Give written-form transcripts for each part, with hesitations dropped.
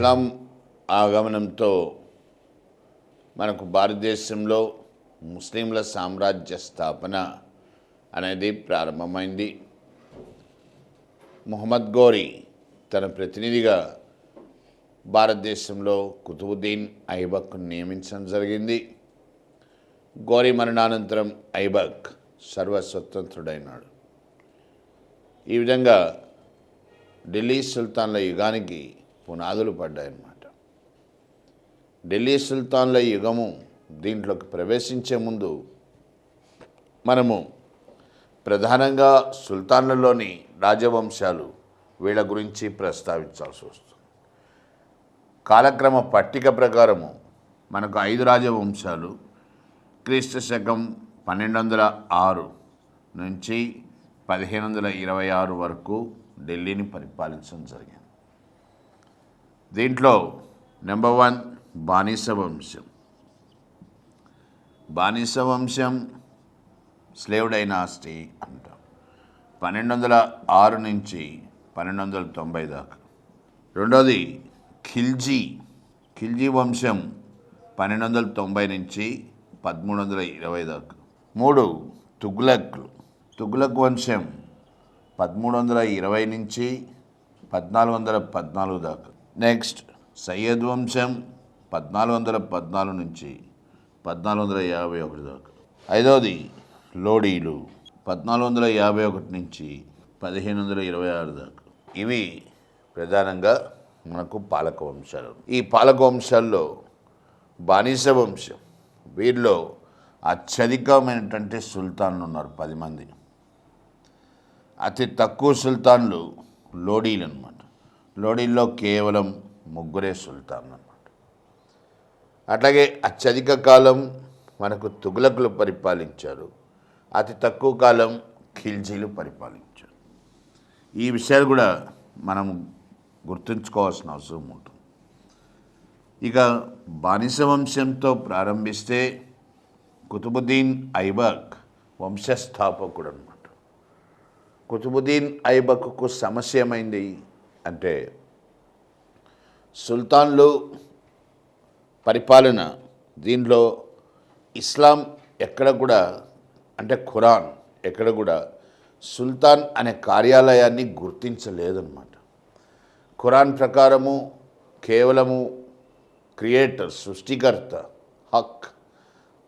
ఇస్లాం ఆగమనంతో మనకు భారతదేశంలో ముస్లింల సామ్రాజ్య స్థాపన అనేది ప్రారంభమైంది. ముహమ్మద్ ఘోరీ తన ప్రతినిధిగా భారతదేశంలో కుతుబుద్దీన్ ఐబక్ను నియమించడం జరిగింది. ఘోరీ మరణానంతరం ఐబక్ సర్వస్వతంత్రుడైనాడు. ఈ విధంగా ఢిల్లీ సుల్తాన్ల యుగానికి పునాదులు పడ్డాయన్నమాట. ఢిల్లీ సుల్తాన్ల యుగము దీంట్లోకి ప్రవేశించే ముందు మనము ప్రధానంగా సుల్తాన్లలోని రాజవంశాలు వీళ్ళ గురించి ప్రస్తావించాల్సి వస్తుంది. కాలక్రమ పట్టిక ప్రకారము మనకు 5 రాజవంశాలు క్రీస్తు శకం 1206 నుంచి 1526 వరకు ఢిల్లీని పరిపాలించడం జరిగింది. దీంట్లో నెంబర్ 1 బానిస వంశం. బానిస వంశం స్లేవ్ డైనాసిటీ అంటాం. 1206 నుంచి 1290 దాకా. రెండోది ఖిల్జీ వంశం 1290 నుంచి 1320 దాకా. 3 తుగ్లక్ వంశం 1320 నుంచి 1414 దాకా. నెక్స్ట్ సయ్యద్ వంశం 1414 నుంచి 1451 దాకా. 5వది లోడీలు 1451 నుంచి 1526 దాకా. ఇవి ప్రధానంగా మనకు పాలక వంశాలు. ఈ పాలక వంశాల్లో బానిస వంశం, వీరిలో అత్యధికమైనటువంటి సుల్తాన్లు ఉన్నారు, 10 మంది. అతి తక్కువ సుల్తాన్లు లోడీలు అన్నమాట. లోడీల్లో కేవలం 3 సుల్తాన్లు అన్నమాట. అట్లాగే అత్యధిక కాలం మనకు తుగ్లకులు పరిపాలించారు, అతి తక్కువ కాలం ఖిల్జీలు పరిపాలించారు. ఈ విషయాలు కూడా మనం గుర్తుంచుకోవాల్సిన అవసరం ఉంటుంది. ఇక బానిస వంశంతో ప్రారంభిస్తే కుతుబుద్దీన్ ఐబక్ వంశస్థాపకుడు అన్నమాట. కుతుబుద్దీన్ ఐబక్కు సమస్య ఏమైంది అంటే, సుల్తాన్లు పరిపాలన దీనిలో ఇస్లాం ఎక్కడ కూడా, అంటే ఖురాన్ ఎక్కడ కూడా సుల్తాన్ అనే కార్యాలయాన్ని గుర్తించలేదన్నమాట. ఖురాన్ ప్రకారము కేవలము క్రియేటర్, సృష్టికర్త, హక్,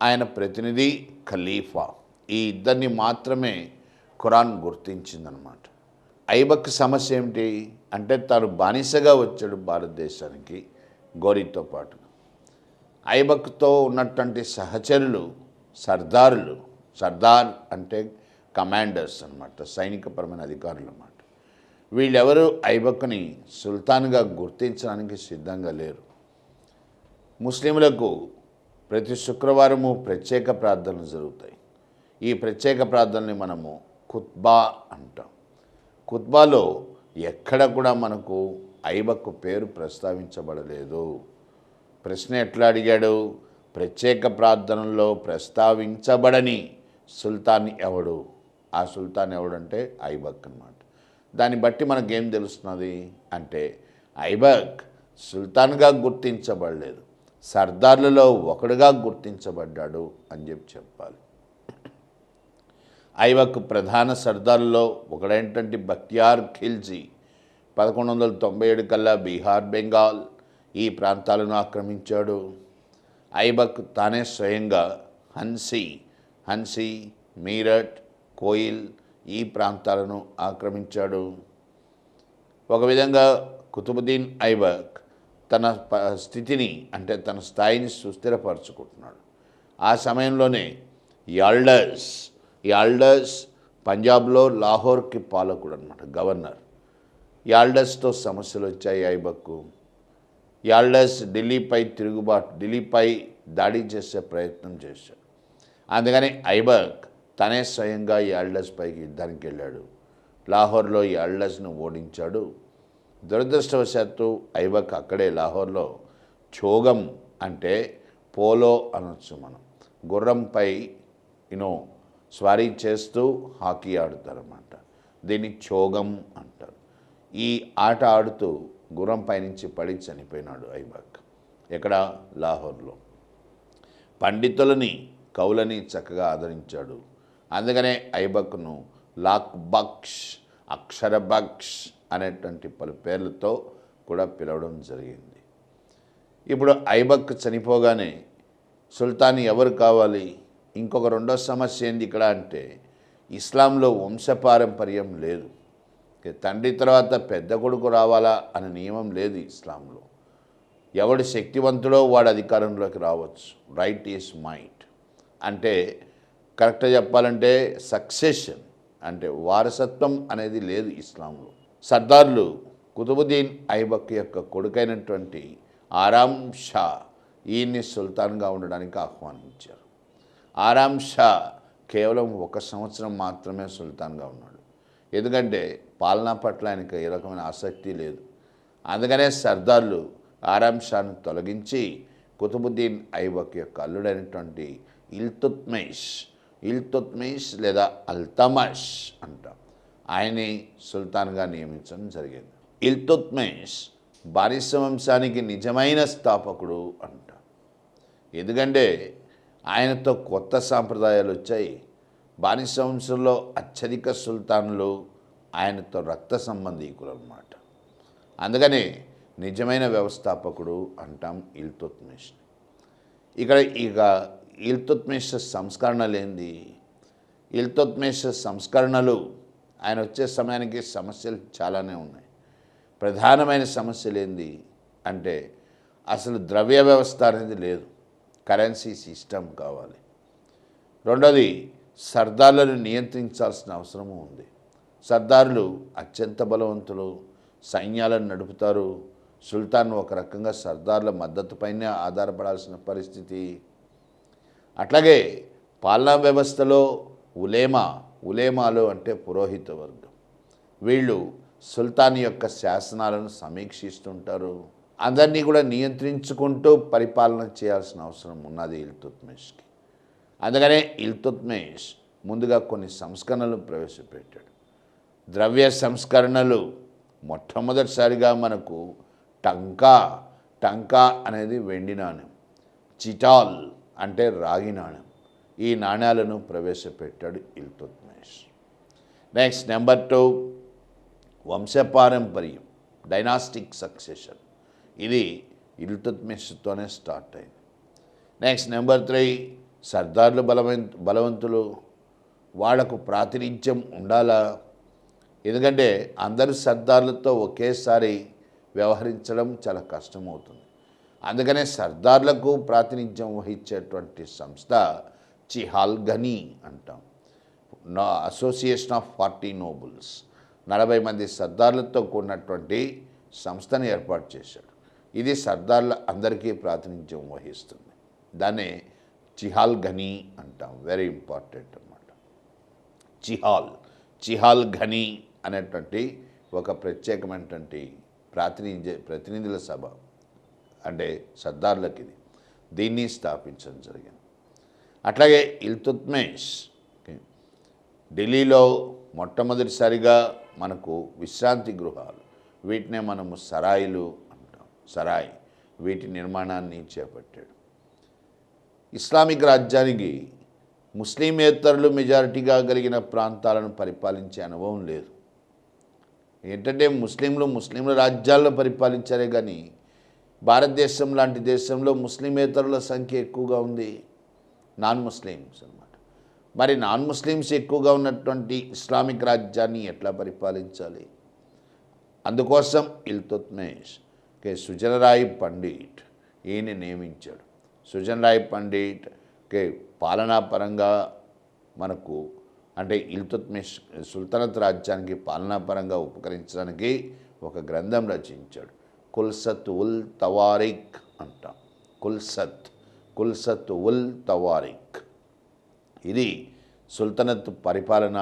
ఆయన ప్రతినిధి ఖలీఫా, ఈ ఇద్దరిని మాత్రమే ఖురాన్ గుర్తించిందనమాట. ఐబక్ సమస్య ఏమిటి అంటే, తాను బానిసగా వచ్చాడు భారతదేశానికి ఘోరీతో పాటు. ఐబక్తో ఉన్నటువంటి సహచరులు సర్దార్ అంటే కమాండర్స్ అన్నమాట, సైనికపరమైన అధికారులు అన్నమాట. వీళ్ళెవరూ ఐబక్ని సుల్తాన్గా గుర్తించడానికి సిద్ధంగా లేరు. ముస్లింలకు ప్రతి శుక్రవారము ప్రత్యేక ప్రార్థనలు జరుగుతాయి. ఈ ప్రత్యేక ప్రార్థనని మనము ఖుత్బా అంటాం. ఖుత్బాలో ఎక్కడ కూడా మనకు ఐబక్ పేరు ప్రస్తావించబడలేదు. ప్రశ్న ఎట్లా అడిగాడు? ప్రత్యేక ప్రార్థనల్లో ప్రస్తావించబడని సుల్తాన్ ఎవడు? ఆ సుల్తాన్ ఎవడంటే ఐబక్ అన్నమాట. దాన్ని బట్టి మనకేం తెలుస్తున్నది అంటే, ఐబక్ సుల్తాన్గా గుర్తించబడలేదు, సర్దార్లలో ఒకడుగా గుర్తించబడ్డాడు అని చెప్పాలి. ఐబక్ ప్రధాన సర్దార్లలో ఒకడైనటువంటి బక్తియార్ ఖిల్జీ 1197 కల్లా బీహార్, బెంగాల్ ఈ ప్రాంతాలను ఆక్రమించాడు. ఐబక్ తానే స్వయంగా హన్సీ, మీరట్, కోయిల్ ఈ ప్రాంతాలను ఆక్రమించాడు. ఒక విధంగా కుతుబుద్దీన్ ఐబక్ తన స్థితిని, అంటే తన స్థాయిని సుస్థిరపరచుకుంటున్నాడు. ఆ సమయంలోనే యాల్డస్ పంజాబ్లో లాహోర్కి పాలకుడు అన్నమాట, గవర్నర్. యాల్డస్తో సమస్యలు వచ్చాయి ఐబక్కు. యాల్డస్ ఢిల్లీపై దాడి చేసే ప్రయత్నం చేశాడు. అందుకని ఐబక్ తనే స్వయంగా యాల్డస్ పైకి యుద్ధానికి వెళ్ళాడు. లాహోర్లో యాల్డస్ను ఓడించాడు. దురదృష్టవశాత్తు ఐబక్ అక్కడే లాహోర్లో చోగం అంటే పోలో అనొచ్చు మనం, గుర్రంపై స్వారీ చేస్తూ హాకీ ఆడుతారన్నమాట. దీన్ని చోగం అంటారు. ఈ ఆట ఆడుతూ గుర్రం పైనుంచి పడి చనిపోయినాడు ఐబక్. ఎక్కడ? లాహోర్లో. పండితులని కవులని చక్కగా ఆదరించాడు. అందుకనే ఐబక్ను లాక్ బక్ష్, అక్షర బక్ష్ అనేటువంటి పలు పేర్లతో కూడా పిలవడం జరిగింది. ఇప్పుడు ఐబక్ చనిపోగానే సుల్తాన్ ఎవరు కావాలి? ఇంకొక రెండో సమస్య ఏంది ఇక్కడ అంటే, ఇస్లాంలో వంశపారంపర్యం లేదు. తండ్రి తర్వాత పెద్ద కొడుకు రావాలా అనే నియమం లేదు ఇస్లాంలో. ఎవడు శక్తివంతుడో వాడు అధికారంలోకి రావచ్చు. రైట్ ఈస్ మైట్ అంటే కరెక్ట్గా చెప్పాలంటే సక్సెషన్ అంటే వారసత్వం అనేది లేదు ఇస్లాంలో. సర్దార్లు కుతుబుద్దీన్ ఐబక్ యొక్క కొడుకైనటువంటి ఆరామ్ షా ఈయన్ని సుల్తాన్గా ఉండడానికి ఆహ్వానించారు. ఆరామ్ షా కేవలం 1 సంవత్సరం మాత్రమే సుల్తాన్గా ఉన్నాడు. ఎందుకంటే పాలనా పట్ల ఆయనకు ఏ రకమైన ఆసక్తి లేదు. అందుకనే సర్దార్లు ఆరామ్ షాను తొలగించి కుతుబుద్దీన్ ఐబక్ యొక్క అల్లుడైనటువంటి ఇల్తుత్మిష్ లేదా అల్తమష్ అంటాం, ఆయన్ని సుల్తాన్గా నియమించడం జరిగింది. ఇల్తుత్మిష్ బానిస వంశానికి నిజమైన స్థాపకుడు అంట. ఎందుకంటే ఆయనతో కొత్త సాంప్రదాయాలు వచ్చాయి. బానిస వంశంలో అత్యధిక సుల్తాన్లు ఆయనతో రక్త సంబంధీకులు అన్నమాట. అందుకనే నిజమైన వ్యవస్థాపకుడు అంటాం ఇల్తుత్మిష్. ఇక ఇల్తుత్మిష్ సంస్కరణలు ఏంది? ఇల్తుత్మిష్ సంస్కరణలు ఆయన వచ్చే సమయానికి సమస్యలు చాలానే ఉన్నాయి. ప్రధానమైన సమస్యలు ఏంది అంటే అసలు ద్రవ్య వ్యవస్థ అనేది లేదు, కరెన్సీ సిస్టమ్ కావాలి. రెండోది సర్దార్లను నియంత్రించాల్సిన అవసరము ఉంది. సర్దారులు అత్యంత బలవంతులు, సైన్యాలను నడుపుతారు. సుల్తాన్ ఒక రకంగా సర్దార్ల మద్దతుపైనే ఆధారపడాల్సిన పరిస్థితి. అట్లాగే పాలనా వ్యవస్థలో ఉలేమాలు అంటే పురోహిత వర్గం, వీళ్ళు సుల్తాన్ యొక్క శాసనాలను సమీక్షిస్తుంటారు. అందరినీ కూడా నియంత్రించుకుంటూ పరిపాలన చేయాల్సిన అవసరం ఉన్నది ఇల్తుత్మిష్కి. అందుకనే ఇల్తుత్మిష్ ముందుగా కొన్ని సంస్కరణలు ప్రవేశపెట్టాడు. ద్రవ్య సంస్కరణలు మొట్టమొదటిసారిగా మనకు టంకా అనేది వెండి నాణ్యం, చిటాల్ అంటే రాగి నాణ్యం, ఈ నాణ్యాలను ప్రవేశపెట్టాడు ఇల్తుత్మిష్. నెక్స్ట్ నెంబర్ 2 వంశపారంపర్యం, డైనాస్టిక్ సక్సెషన్. ఇది ఇల్తుత్మిష్తోనే స్టార్ట్ అయింది. నెక్స్ట్ నెంబర్ 3 సర్దార్లు బలవంతులు, వాళ్లకు ప్రాతినిధ్యం ఉండాలా? ఎందుకంటే అందరు సర్దార్లతో ఒకేసారి వ్యవహరించడం చాలా కష్టమవుతుంది. అందుకనే సర్దార్లకు ప్రాతినిధ్యం వహించేటువంటి సంస్థ చిహాల్గనీ అంటాం, అసోసియేషన్ ఆఫ్ 40 నోబుల్స్, 40 మంది సర్దార్లతో కూడినటువంటి సంస్థను ఏర్పాటు చేశాడు. ఇది సర్దార్ల అందరికీ ప్రాతినిధ్యం వహిస్తుంది. దాన్నే చిహాల్గనీ అంటాం. వెరీ ఇంపార్టెంట్ అన్నమాట. చిహాల్గనీ అనేటువంటి ఒక ప్రత్యేకమైనటువంటి ప్రతినిధుల సభ అంటే సర్దార్లకి దీన్ని స్థాపించడం జరిగింది. అట్లాగే ఇల్తుత్మిష్ ఢిల్లీలో మొట్టమొదటిసారిగా మనకు విశ్రాంతి గృహాలు, వీటినే మనము సరాయిలు అంటాం, సరాయ్, వీటి నిర్మాణాన్ని చేపట్టాడు. ఇస్లామిక్ రాజ్యానికి ముస్లిమేతరులు మెజారిటీగా కలిగిన ప్రాంతాలను పరిపాలించే అనుభవం లేదు. ఏంటంటే ముస్లింల రాజ్యాలను పరిపాలించారే కానీ భారతదేశం లాంటి దేశంలో ముస్లిమేతరుల సంఖ్య ఎక్కువగా ఉంది, నాన్ ముస్లిమ్స్ అన్నమాట. మరి నాన్ ముస్లిమ్స్ ఎక్కువగా ఉన్నటువంటి ఇస్లామిక్ రాజ్యాన్ని ఎట్లా పరిపాలించాలి? అందుకోసం ఇల్తుత్మిష్ సుజనరాయ్ పండిట్ ఈయన నియమించాడు. సుజనరాయ్ పండిట్ పాలనాపరంగా మనకు అంటే ఇల్తుత్మిష్ సుల్తనత్ రాజ్యానికి పాలనాపరంగా ఉపకరించడానికి ఒక గ్రంథం రచించాడు. కుల్సత్ ఉల్ తవారిక్ అంటాం. కుల్సత్ ఉల్ తవారిక్ ఇది సుల్తనత్ పరిపాలన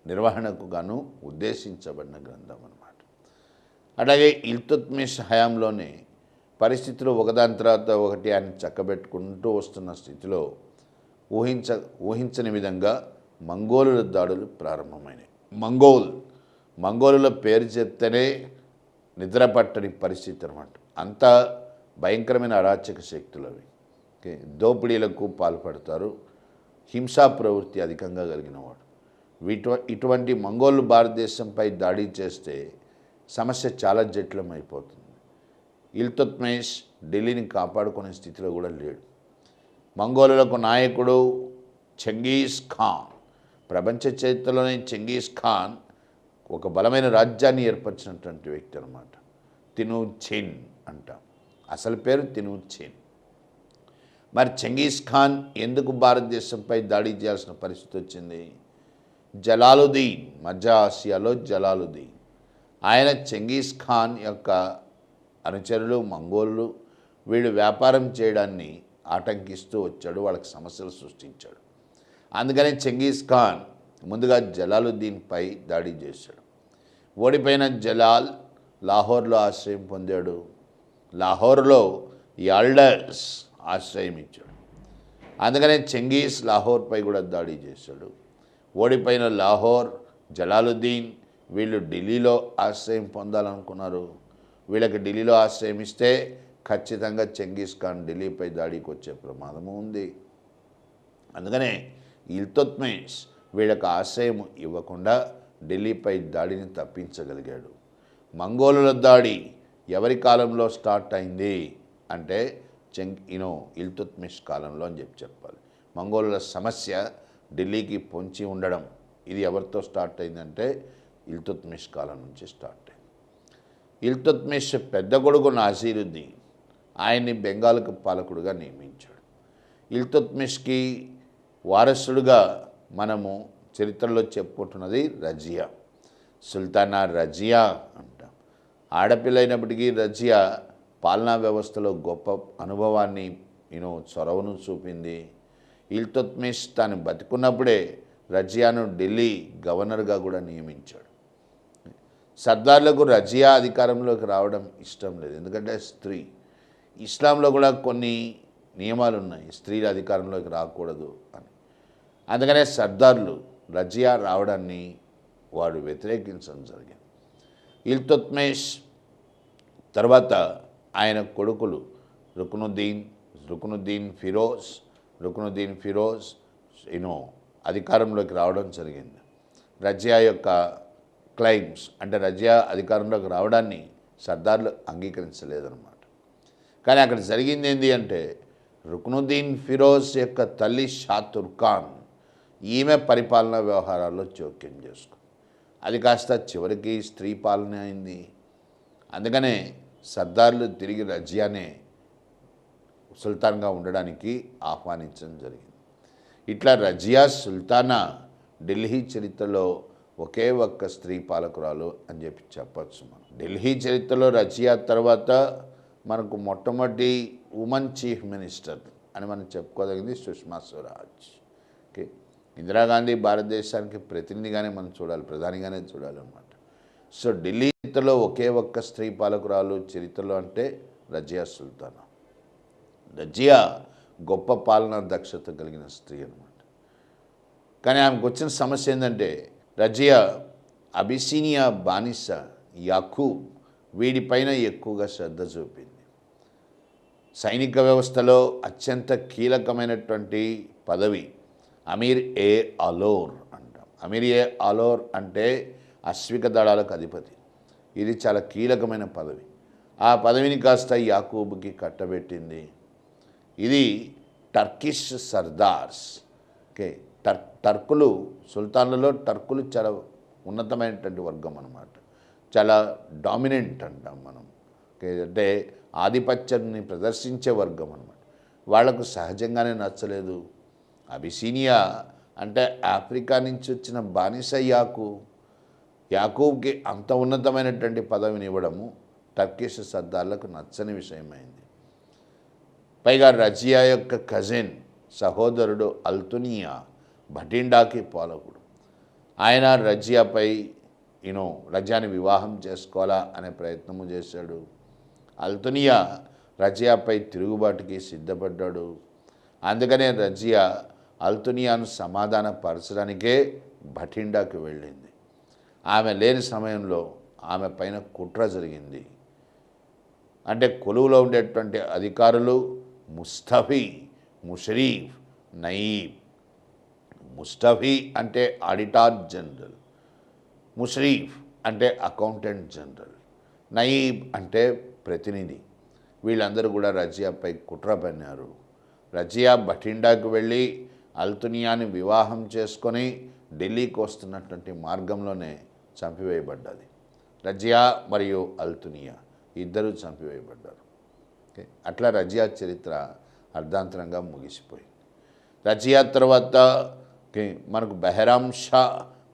నిర్వహణకు గాను ఉద్దేశించబడిన గ్రంథం అన్నమాట. అలాగే ఇల్తుత్మిష్ హయాంలోనే పరిస్థితులు ఒకదాని తర్వాత ఒకటి ఆయన చక్కబెట్టుకుంటూ వస్తున్న స్థితిలో ఊహించని విధంగా మంగోలుల దాడులు ప్రారంభమైనాయి. మంగోలుల పేరు చెప్తేనే నిద్ర పట్టని పరిస్థితి అనమాట. అంత భయంకరమైన అరాచక శక్తులు అవి. ఓకే, దోపిడీలకు పాల్పడతారు, హింసా ప్రవృత్తి అధికంగా కలిగినవాడు. ఇటువంటి మంగోళ్ళు భారతదేశంపై దాడి చేస్తే సమస్య చాలా జటిలమైపోతుంది. ఇల్తుత్మిష్ ఢిల్లీని కాపాడుకునే స్థితిలో కూడా లేడు. మంగోలులకు నాయకుడు చెంగీజ్ ఖాన్. ప్రపంచ చరిత్రలోనే చెంగీజ్ ఖాన్ ఒక బలమైన రాజ్యాన్ని ఏర్పరిచినటువంటి వ్యక్తి అనమాట. తినూచిన్ అంటాం, అసలు పేరు తినూచిన్. మరి చెంగీజ్ ఖాన్ ఎందుకు భారతదేశంపై దాడి చేయాల్సిన పరిస్థితి వచ్చింది? జలాలుద్దీన్, మధ్య ఆసియాలో జలాలుద్దీన్, ఆయన చెంగీజ్ ఖాన్ యొక్క అనుచరులు మంగోళ్ళు, వీళ్ళు వ్యాపారం చేయడాన్ని ఆటంకిస్తూ వచ్చాడు, వాళ్ళకి సమస్యలు సృష్టించాడు. అందుకని చెంగీజ్ ఖాన్ ముందుగా జలాలుద్దీన్పై దాడి చేశాడు. ఓడిపోయిన జలాల్ లాహోర్లో ఆశ్రయం పొందాడు. లాహోర్లో యాల్డర్స్ ఆశ్రయం ఇచ్చాడు. అందుకనే చెంగీజ్ లాహోర్పై కూడా దాడి చేశాడు. ఓడిపోయిన లాహోర్, జలాలుద్దీన్ వీళ్ళు ఢిల్లీలో ఆశ్రయం పొందాలనుకున్నారు. వీళ్ళకి ఢిల్లీలో ఆశ్రయం ఇస్తే ఖచ్చితంగా చెంగీజ్ ఖాన్ ఢిల్లీపై దాడికి వచ్చే ప్రమాదము ఉంది. అందుకనే ఇల్తుత్మిష్ వీళ్ళకి ఆశ్రయం ఇవ్వకుండా ఢిల్లీపై దాడిని తప్పించగలిగాడు. మంగోలుల దాడి ఎవరి కాలంలో స్టార్ట్ అయింది అంటే ఇల్తుత్మిష్ కాలంలో అని చెప్పాలి. మంగోలుల సమస్య ఢిల్లీకి పొంచి ఉండడం, ఇది ఎవరితో స్టార్ట్ అయిందంటే ఇల్తుత్మిష్ కాలం నుంచి స్టార్ట్ అయింది. ఇల్తుత్మిష్ పెద్ద కొడుకు నాసిరుద్దీన్ ఆయన్ని బెంగాల్కు పాలకుడుగా నియమించాడు. ఇల్తుత్మిష్కి వారసుడుగా మనము చరిత్రలో చెప్పుకుంటున్నది రజియా, సుల్తానా రజియా అంటాం. ఆడపిల్ల అయినప్పటికీ రజియా పాలనా వ్యవస్థలో గొప్ప అనుభవాన్ని చొరవను చూపింది. ఇల్తుత్మిష్ తాను బతికున్నప్పుడే రజియాను ఢిల్లీ గవర్నర్గా కూడా నియమించాడు. సర్దార్లకు రజియా అధికారంలోకి రావడం ఇష్టం లేదు, ఎందుకంటే స్త్రీ. ఇస్లాంలో కూడా కొన్ని నియమాలు ఉన్నాయి, స్త్రీల అధికారంలోకి రాకూడదు అని. అందుకనే సర్దార్లు రజియా రావడాన్ని వాడు వ్యతిరేకించడం జరిగింది. ఇల్తుత్మిష్ తర్వాత ఆయన కొడుకులు రుకునుద్దీన్ ఫిరోజ్ అధికారంలోకి రావడం జరిగింది. రజియా యొక్క క్లైమ్స్ అంటే రజియా అధికారంలోకి రావడాన్ని సర్దార్లు అంగీకరించలేదన్నమాట. కానీ అక్కడ జరిగింది ఏంటి అంటే రుకునుద్దీన్ ఫిరోజ్ యొక్క తల్లి షా తుర్కాన్ ఈమె పరిపాలనా వ్యవహారాల్లో జోక్యం చేసుకుంది. అది కాస్త చివరికి స్త్రీ పాలన అయింది. అందుకనే సర్దార్లు తిరిగి రజియానే సుల్తాన్గా ఉండడానికి ఆహ్వానించడం జరిగింది. ఇట్లా రజియా సుల్తానా ఢిల్లీ చరిత్రలో ఒకే ఒక్క స్త్రీ పాలకురాలు అని చెప్పచ్చు మనం. ఢిల్లీ చరిత్రలో రజియా తర్వాత మనకు మొట్టమొదటి ఉమెన్ చీఫ్ మినిస్టర్ అని మనం చెప్పుకోదగింది సుష్మా స్వరాజ్. ఓకే, ఇందిరాగాంధీ భారతదేశానికి ప్రతినిధిగానే మనం చూడాలి, ప్రధానిగానే చూడాలన్నమాట. సో ఢిల్లీ చరిత్రలో ఒకే ఒక్క స్త్రీ పాలకురాలు చరిత్రలో అంటే రజియా సుల్తానా. రజియా గొప్ప పాలనా దక్షత కలిగిన స్త్రీ అన్నమాట. కానీ ఆమెకు వచ్చిన సమస్య ఏంటంటే రజియా అబిసినియా బానిస యాకూబ్ వీడిపైన ఎక్కువగా శ్రద్ధ చూపింది. సైనిక వ్యవస్థలో అత్యంత కీలకమైనటువంటి పదవి అమీర్ ఏ అలోర్ అంటాం. అమీర్ ఏ అలోర్ అంటే అశ్విక దళాలకు అధిపతి. ఇది చాలా కీలకమైన పదవి. ఆ పదవిని కాస్త యాకూబ్కి కట్టబెట్టింది. ఇది టర్కిష్ సర్దార్స్. ఓకే, టర్కులు సుల్తాన్లలో టర్కులు చాలా ఉన్నతమైనటువంటి వర్గం అన్నమాట, చాలా డామినెంట్ అంటాం మనం. ఓకే, అంటే ఆధిపత్యాన్ని ప్రదర్శించే వర్గం అన్నమాట. వాళ్లకు సహజంగానే నచ్చలేదు. అబిసినియా అంటే ఆఫ్రికా నుంచి వచ్చిన బానిస యాకూబ్కి అంత ఉన్నతమైనటువంటి పదవిని ఇవ్వడము టర్కిష్ సర్దార్లకు నచ్చని విషయమైంది. పైగా రజియా యొక్క కజిన్ సహోదరుడు అల్తునియా భటిండాకి పాలకుడు. ఆయన రజియాపై రజియాని వివాహం చేసుకోవాలా అనే ప్రయత్నము చేశాడు. అల్తునియా రజియాపై తిరుగుబాటుకి సిద్ధపడ్డాడు. అందుకనే రజియా అల్తునియాను సమాధానపరచడానికే భటిండాకి వెళ్ళింది. ఆమె లేని సమయంలో ఆమె పైన కుట్ర జరిగింది. అంటే కొలువులో ఉండేటువంటి అధికారులు ముస్తఫీ, ముషరీఫ్, నయీబ్. ముస్తఫీ అంటే ఆడిటర్ జనరల్, ముషరీఫ్ అంటే అకౌంటెంట్ జనరల్, నయీబ్ అంటే ప్రతినిధి. వీళ్ళందరూ కూడా రజియాపై కుట్ర పన్నారు. రజియా బఠిండాకు వెళ్ళి అల్తునియాని వివాహం చేసుకొని ఢిల్లీకి వస్తున్నటువంటి మార్గంలోనే చంపివేయబడ్డది. రజియా మరియు అల్తునియా ఇద్దరూ చంపివేయబడ్డారు. అట్లా రజియా చరిత్ర అర్ధాంతరంగా ముగిసిపోయింది. రజియా తర్వాత మనకు బెహరాం షా,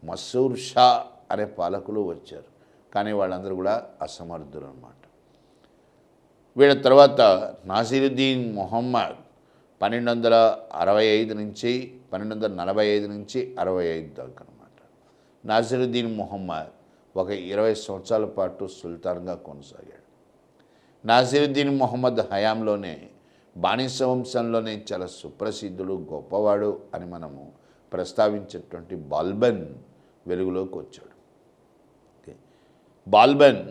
మసూర్ షా అనే పాలకులు వచ్చారు. కానీ వాళ్ళందరూ కూడా అసమర్థులు అన్నమాట. వీళ్ళ తర్వాత నాసిరుద్దీన్ మొహమ్మద్ 1265 నుంచి 1245 నుంచి 65 దాకా అన్నమాట. నాసిరుద్దీన్ మొహమ్మద్ ఒక 20 సంవత్సరాల పాటు సుల్తాన్గా కొనసాగాడు. నాసిరుద్దీన్ మొహమ్మద్ హయాంలోనే బానిస వంశంలోనే చాలా సుప్రసిద్ధుడు, గొప్పవాడు అని మనము ప్రస్తావించేటువంటి బాల్బన్ వెలుగులోకి వచ్చాడు. బాల్బన్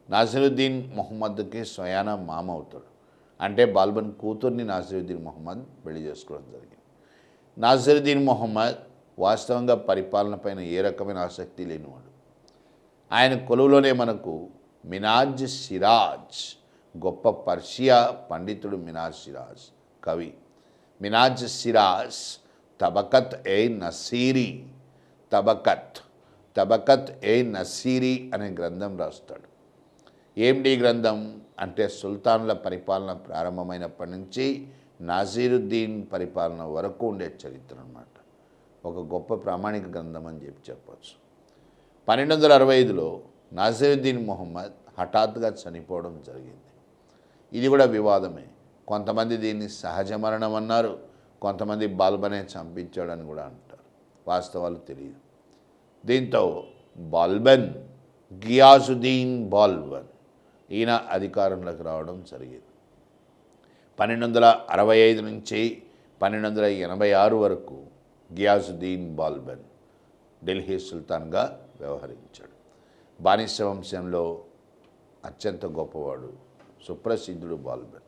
నాసిరుద్దీన్ మొహమ్మద్కి స్వయాన మామ అవుతాడు. అంటే బాల్బన్ కూతుర్ని నాసిరుద్దీన్ మొహమ్మద్ పెళ్లి చేసుకోవడం జరిగింది. నాసిరుద్దీన్ మొహమ్మద్ వాస్తవంగా పరిపాలన పైన ఏ రకమైన ఆసక్తి లేనివాడు. ఆయన కొలువులోనే మనకు మినాజ్ సిరాజ్, గొప్ప పర్షియా పండితుడు మినాజ్ సిరాజ్, కవి. మినాజ్ సిరాజ్ తబకత్ ఏ నసీరీ, తబకత్ ఏ నసీరీ అనే గ్రంథం రాస్తాడు. ఏమిటి గ్రంథం అంటే సుల్తాన్ల పరిపాలన ప్రారంభమైనప్పటి నుంచి నాసిరుద్దీన్ పరిపాలన వరకు ఉండే చరిత్ర అన్నమాట. ఒక గొప్ప ప్రామాణిక గ్రంథం అని చెప్పవచ్చు. 1265లో నాసిరుద్దీన్ మొహమ్మద్ హఠాత్తుగా చనిపోవడం జరిగింది. ఇది కూడా వివాదమే. కొంతమంది దీన్ని సహజ మరణం అన్నారు, కొంతమంది బాల్బనే చంపించాడని కూడా అంటారు. వాస్తవాలు తెలియదు. దీంతో బాల్బన్, గియాసుద్దీన్ బాల్బన్, ఈయన అధికారంలోకి రావడం జరిగింది. 1265 నుంచి 1286 వరకు గియాసుద్దీన్ బాల్బన్ ఢిల్లీ సుల్తాన్గా వ్యవహరించాడు. బానిస వంశంలో అత్యంత గొప్పవాడు, సుప్రసిద్ధుడు బాల్బన్.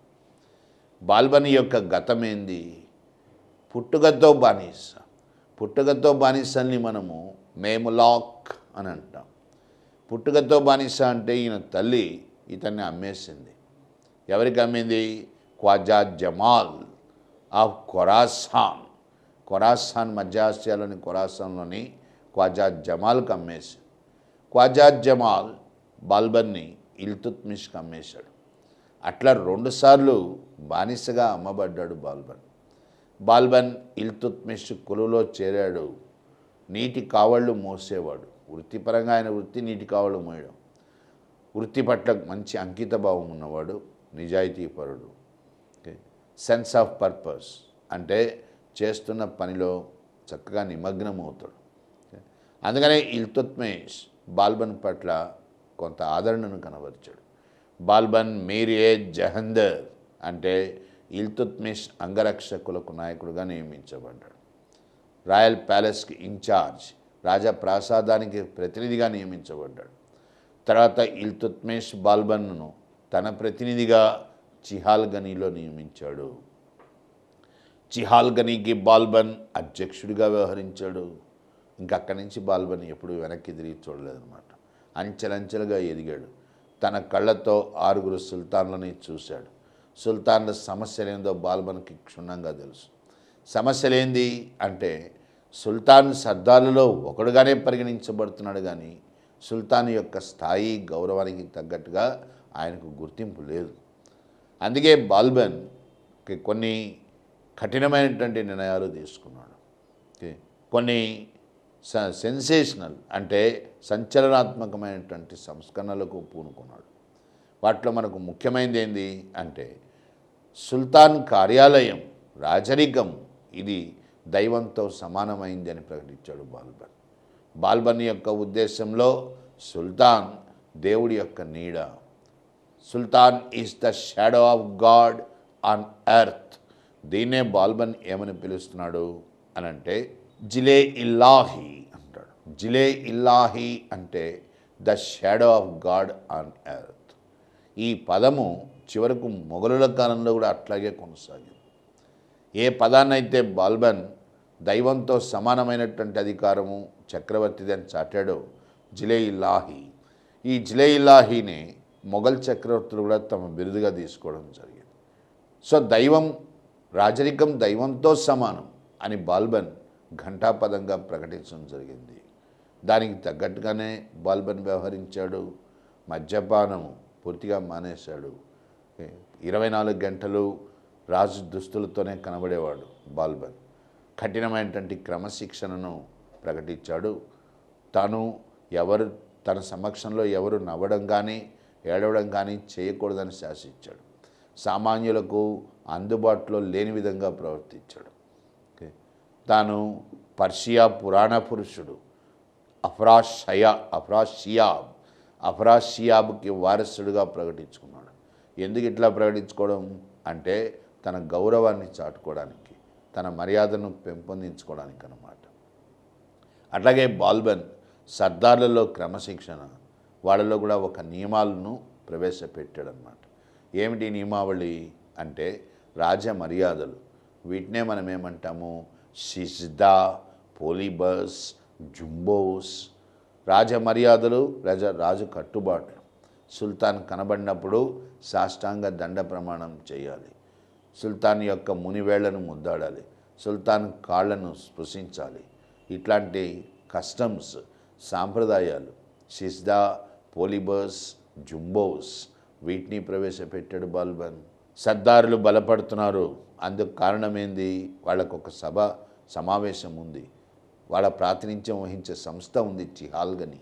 బాల్బన్ యొక్క గతం ఏంది? పుట్టుకతో బానిస. పుట్టుకతో బానిసల్ని మనము మేములాక్ అని అంటాం. పుట్టుకతో బానిస అంటే ఈయన తల్లి ఇతన్ని అమ్మేసింది. ఎవరికి అమ్మింది? ఖ్వాజా జమాల్ ఆఫ్ ఖొరాసాన్ మధ్య ఆసియాలోని ఖొరాసాన్లోని ఖ్వాజా జమాల్కి అమ్మేసి, ఖ్వాజా జమాల్ బాల్బన్ని ఇల్తుత్మిష్కి అమ్మేశాడు. అట్లా 2 సార్లు బానిసగా అమ్మబడ్డాడు బాల్బన్. బాల్బన్ ఇల్తుత్మిష్ కొలువులో చేరాడు. నీటి కావళ్ళు మోసేవాడు. వృత్తిపరంగా ఆయన వృత్తి నీటి కావళ్ళు మోయడం. వృత్తి పట్ల మంచి అంకిత భావం ఉన్నవాడు, నిజాయితీపరుడు. సెన్స్ ఆఫ్ పర్పస్ అంటే చేస్తున్న పనిలో చక్కగా నిమగ్నం అవుతాడు. అందుకనే ఇల్తుత్మిష్ బాల్బన్ పట్ల కొంత ఆదరణను కనబరిచాడు. బాల్బన్ మీర్-ఏ జహందర్ అంటే ఇల్తుత్మిష్ అంగరక్షకులకు నాయకుడిగా నియమించబడ్డాడు. రాయల్ ప్యాలెస్కి ఇన్ఛార్జ్, రాజా ప్రాసాదానికి ప్రతినిధిగా నియమించబడ్డాడు. తర్వాత ఇల్తుత్మిష్ బాల్బన్ను తన ప్రతినిధిగా చిహాల్గనీలో నియమించాడు. చిహాల్గనీకి బాల్బన్ అధ్యక్షుడిగా వ్యవహరించాడు. ఇంకా అక్కడి నుంచి బాల్బన్ ఎప్పుడు వెనక్కి తిరిగి చూడలేదన్నమాట. అంచెలంచెలుగా ఎదిగాడు. తన కళ్ళతో 6 సుల్తాన్లని చూశాడు. సుల్తాన్ల సమస్యలేందో బాల్బన్కి క్షుణ్ణంగా తెలుసు. సమస్యలేంది అంటే సుల్తాన్ సర్దార్లలో ఒకడుగానే పరిగణించబడుతున్నాడు, కానీ సుల్తాన్ యొక్క స్థాయి, గౌరవానికి తగ్గట్టుగా ఆయనకు గుర్తింపు లేదు. అందుకే బాల్బన్కి కొన్ని కఠినమైనటువంటి నిర్ణయాలు తీసుకున్నాడు. కొన్ని సెన్సేషనల్ అంటే సంచలనాత్మకమైనటువంటి సంస్కరణలకు పూనుకున్నాడు. వాటిలో మనకు ముఖ్యమైనది ఏంది అంటే సుల్తాన్ కార్యాలయం, రాజరికం ఇది దైవంతో సమానమైంది అని ప్రకటించాడు బాల్బన్. బాల్బన్ యొక్క ఉద్దేశంలో సుల్తాన్ దేవుడి యొక్క నీడ. Sultan is the shadow of God on earth. దీన్నే బాల్బన్ ఏమని పిలుస్తున్నాడు అనంటే జిలే ఇల్లాహి అంటాడు. జిలే ఇల్లాహి అంటే the shadow of God on earth. ఈ పదము చివరకు మొఘలుల కాలంలో కూడా అట్లాగే కొనసాగింది. ఏ పదాన్నైతే బాల్బన్ దైవంతో సమానమైనటువంటి అధికారము చక్రవర్తిది అని చాటాడో జిలే-ఇ-ఇలాహి, ఈ జిలే-ఇ-ఇలాహినే మొఘల్ చక్రవర్తులు కూడా తమ బిరుదుగా తీసుకోవడం జరిగింది. సో దైవం, రాజరికం దైవంతో సమానం అని బాల్బన్ ఘంటాపదంగా ప్రకటించడం జరిగింది. దానికి తగ్గట్టుగానే బాల్బన్ వ్యవహరించాడు. మద్యపానము పూర్తిగా మానేశాడు. 24 గంటలు రాజు దుస్తులతోనే కనబడేవాడు బాల్బన్. కఠినమైనటువంటి క్రమశిక్షణను ప్రకటించాడు. తన సమక్షంలో ఎవరు నవ్వడం కానీ ఏడవడం కానీ చేయకూడదని శాసించాడు. సామాన్యులకు అందుబాటులో లేని విధంగా ప్రవర్తించాడు. తాను పర్షియా పురాణ పురుషుడు అఫ్రాషియాబ్కి వారసుడుగా ప్రకటించుకున్నాడు. ఎందుకు ఇట్లా ప్రకటించుకోవడం అంటే తన గౌరవాన్ని చాటుకోవడానికి, తన మర్యాదను పెంపొందించుకోవడానికి అన్నమాట. అట్లాగే బాల్బన్ సర్దార్లలో క్రమశిక్షణ, వాళ్ళలో కూడా ఒక నియమాలను ప్రవేశపెట్టాడనమాట. ఏమిటి నియమావళి అంటే రాజ మర్యాదలు. వీటినే మనం ఏమంటాము, సిజ్దా, పోలిబస్, జుంబోస్. రాజ మర్యాదలు, రాజు కట్టుబాట్లు. సుల్తాన్ కనబడినప్పుడు సాష్టాంగ దండ ప్రమాణం చేయాలి. సుల్తాన్ యొక్క మునివేళ్లను ముద్దాడాలి. సుల్తాన్ కాళ్లను స్పృశించాలి. ఇట్లాంటి కస్టమ్స్, సాంప్రదాయాలు, సిజ్దా, పోలిబస్, జుంబోస్, వీటిని ప్రవేశపెట్టాడు బాల్బన్. సర్దారులు బలపడుతున్నారు. అందుకు కారణమేంది, వాళ్ళకు ఒక సమావేశం ఉంది, వాళ్ళ ప్రాతినిధ్యం వహించే సంస్థ ఉంది, చిహాల్గని.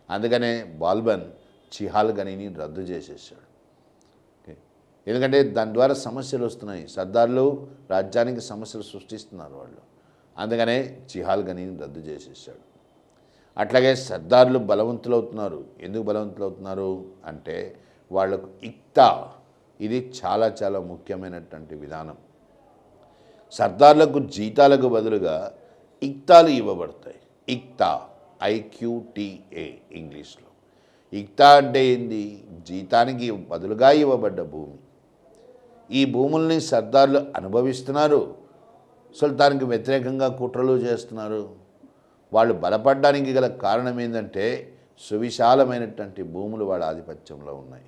అందుకనే బాల్బన్ చిహాల్గనిని రద్దు చేసేసాడు. ఎందుకంటే దాని ద్వారా సమస్యలు వస్తున్నాయి. సర్దార్లు రాజ్యానికి సమస్యలు సృష్టిస్తున్నారు వాళ్ళు. అందుకనే చిహాల్గనిని రద్దు చేసేసాడు. అట్లాగే సర్దార్లు బలవంతులవుతున్నారు. ఎందుకు బలవంతులవుతున్నారు అంటే వాళ్ళకు ఇక్తా, ఇది చాలా చాలా ముఖ్యమైనటువంటి విధానం. సర్దార్లకు జీతాలకు బదులుగా ఇక్తాలు ఇవ్వబడతాయి. ఇక్తా, IQTA ఇంగ్లీష్లో. ఇక్తా అంటే ఏంది, జీతానికి బదులుగా ఇవ్వబడ్డ భూమి. ఈ భూముల్ని సర్దార్లు అనుభవిస్తున్నారు. సుల్తాన్కి వ్యతిరేకంగా కుట్రలు చేస్తున్నారు. వాళ్ళు బలపడడానికి గల కారణం ఏంటంటే సువిశాలమైనటువంటి భూములు వాళ్ళ ఆధిపత్యంలో ఉన్నాయి.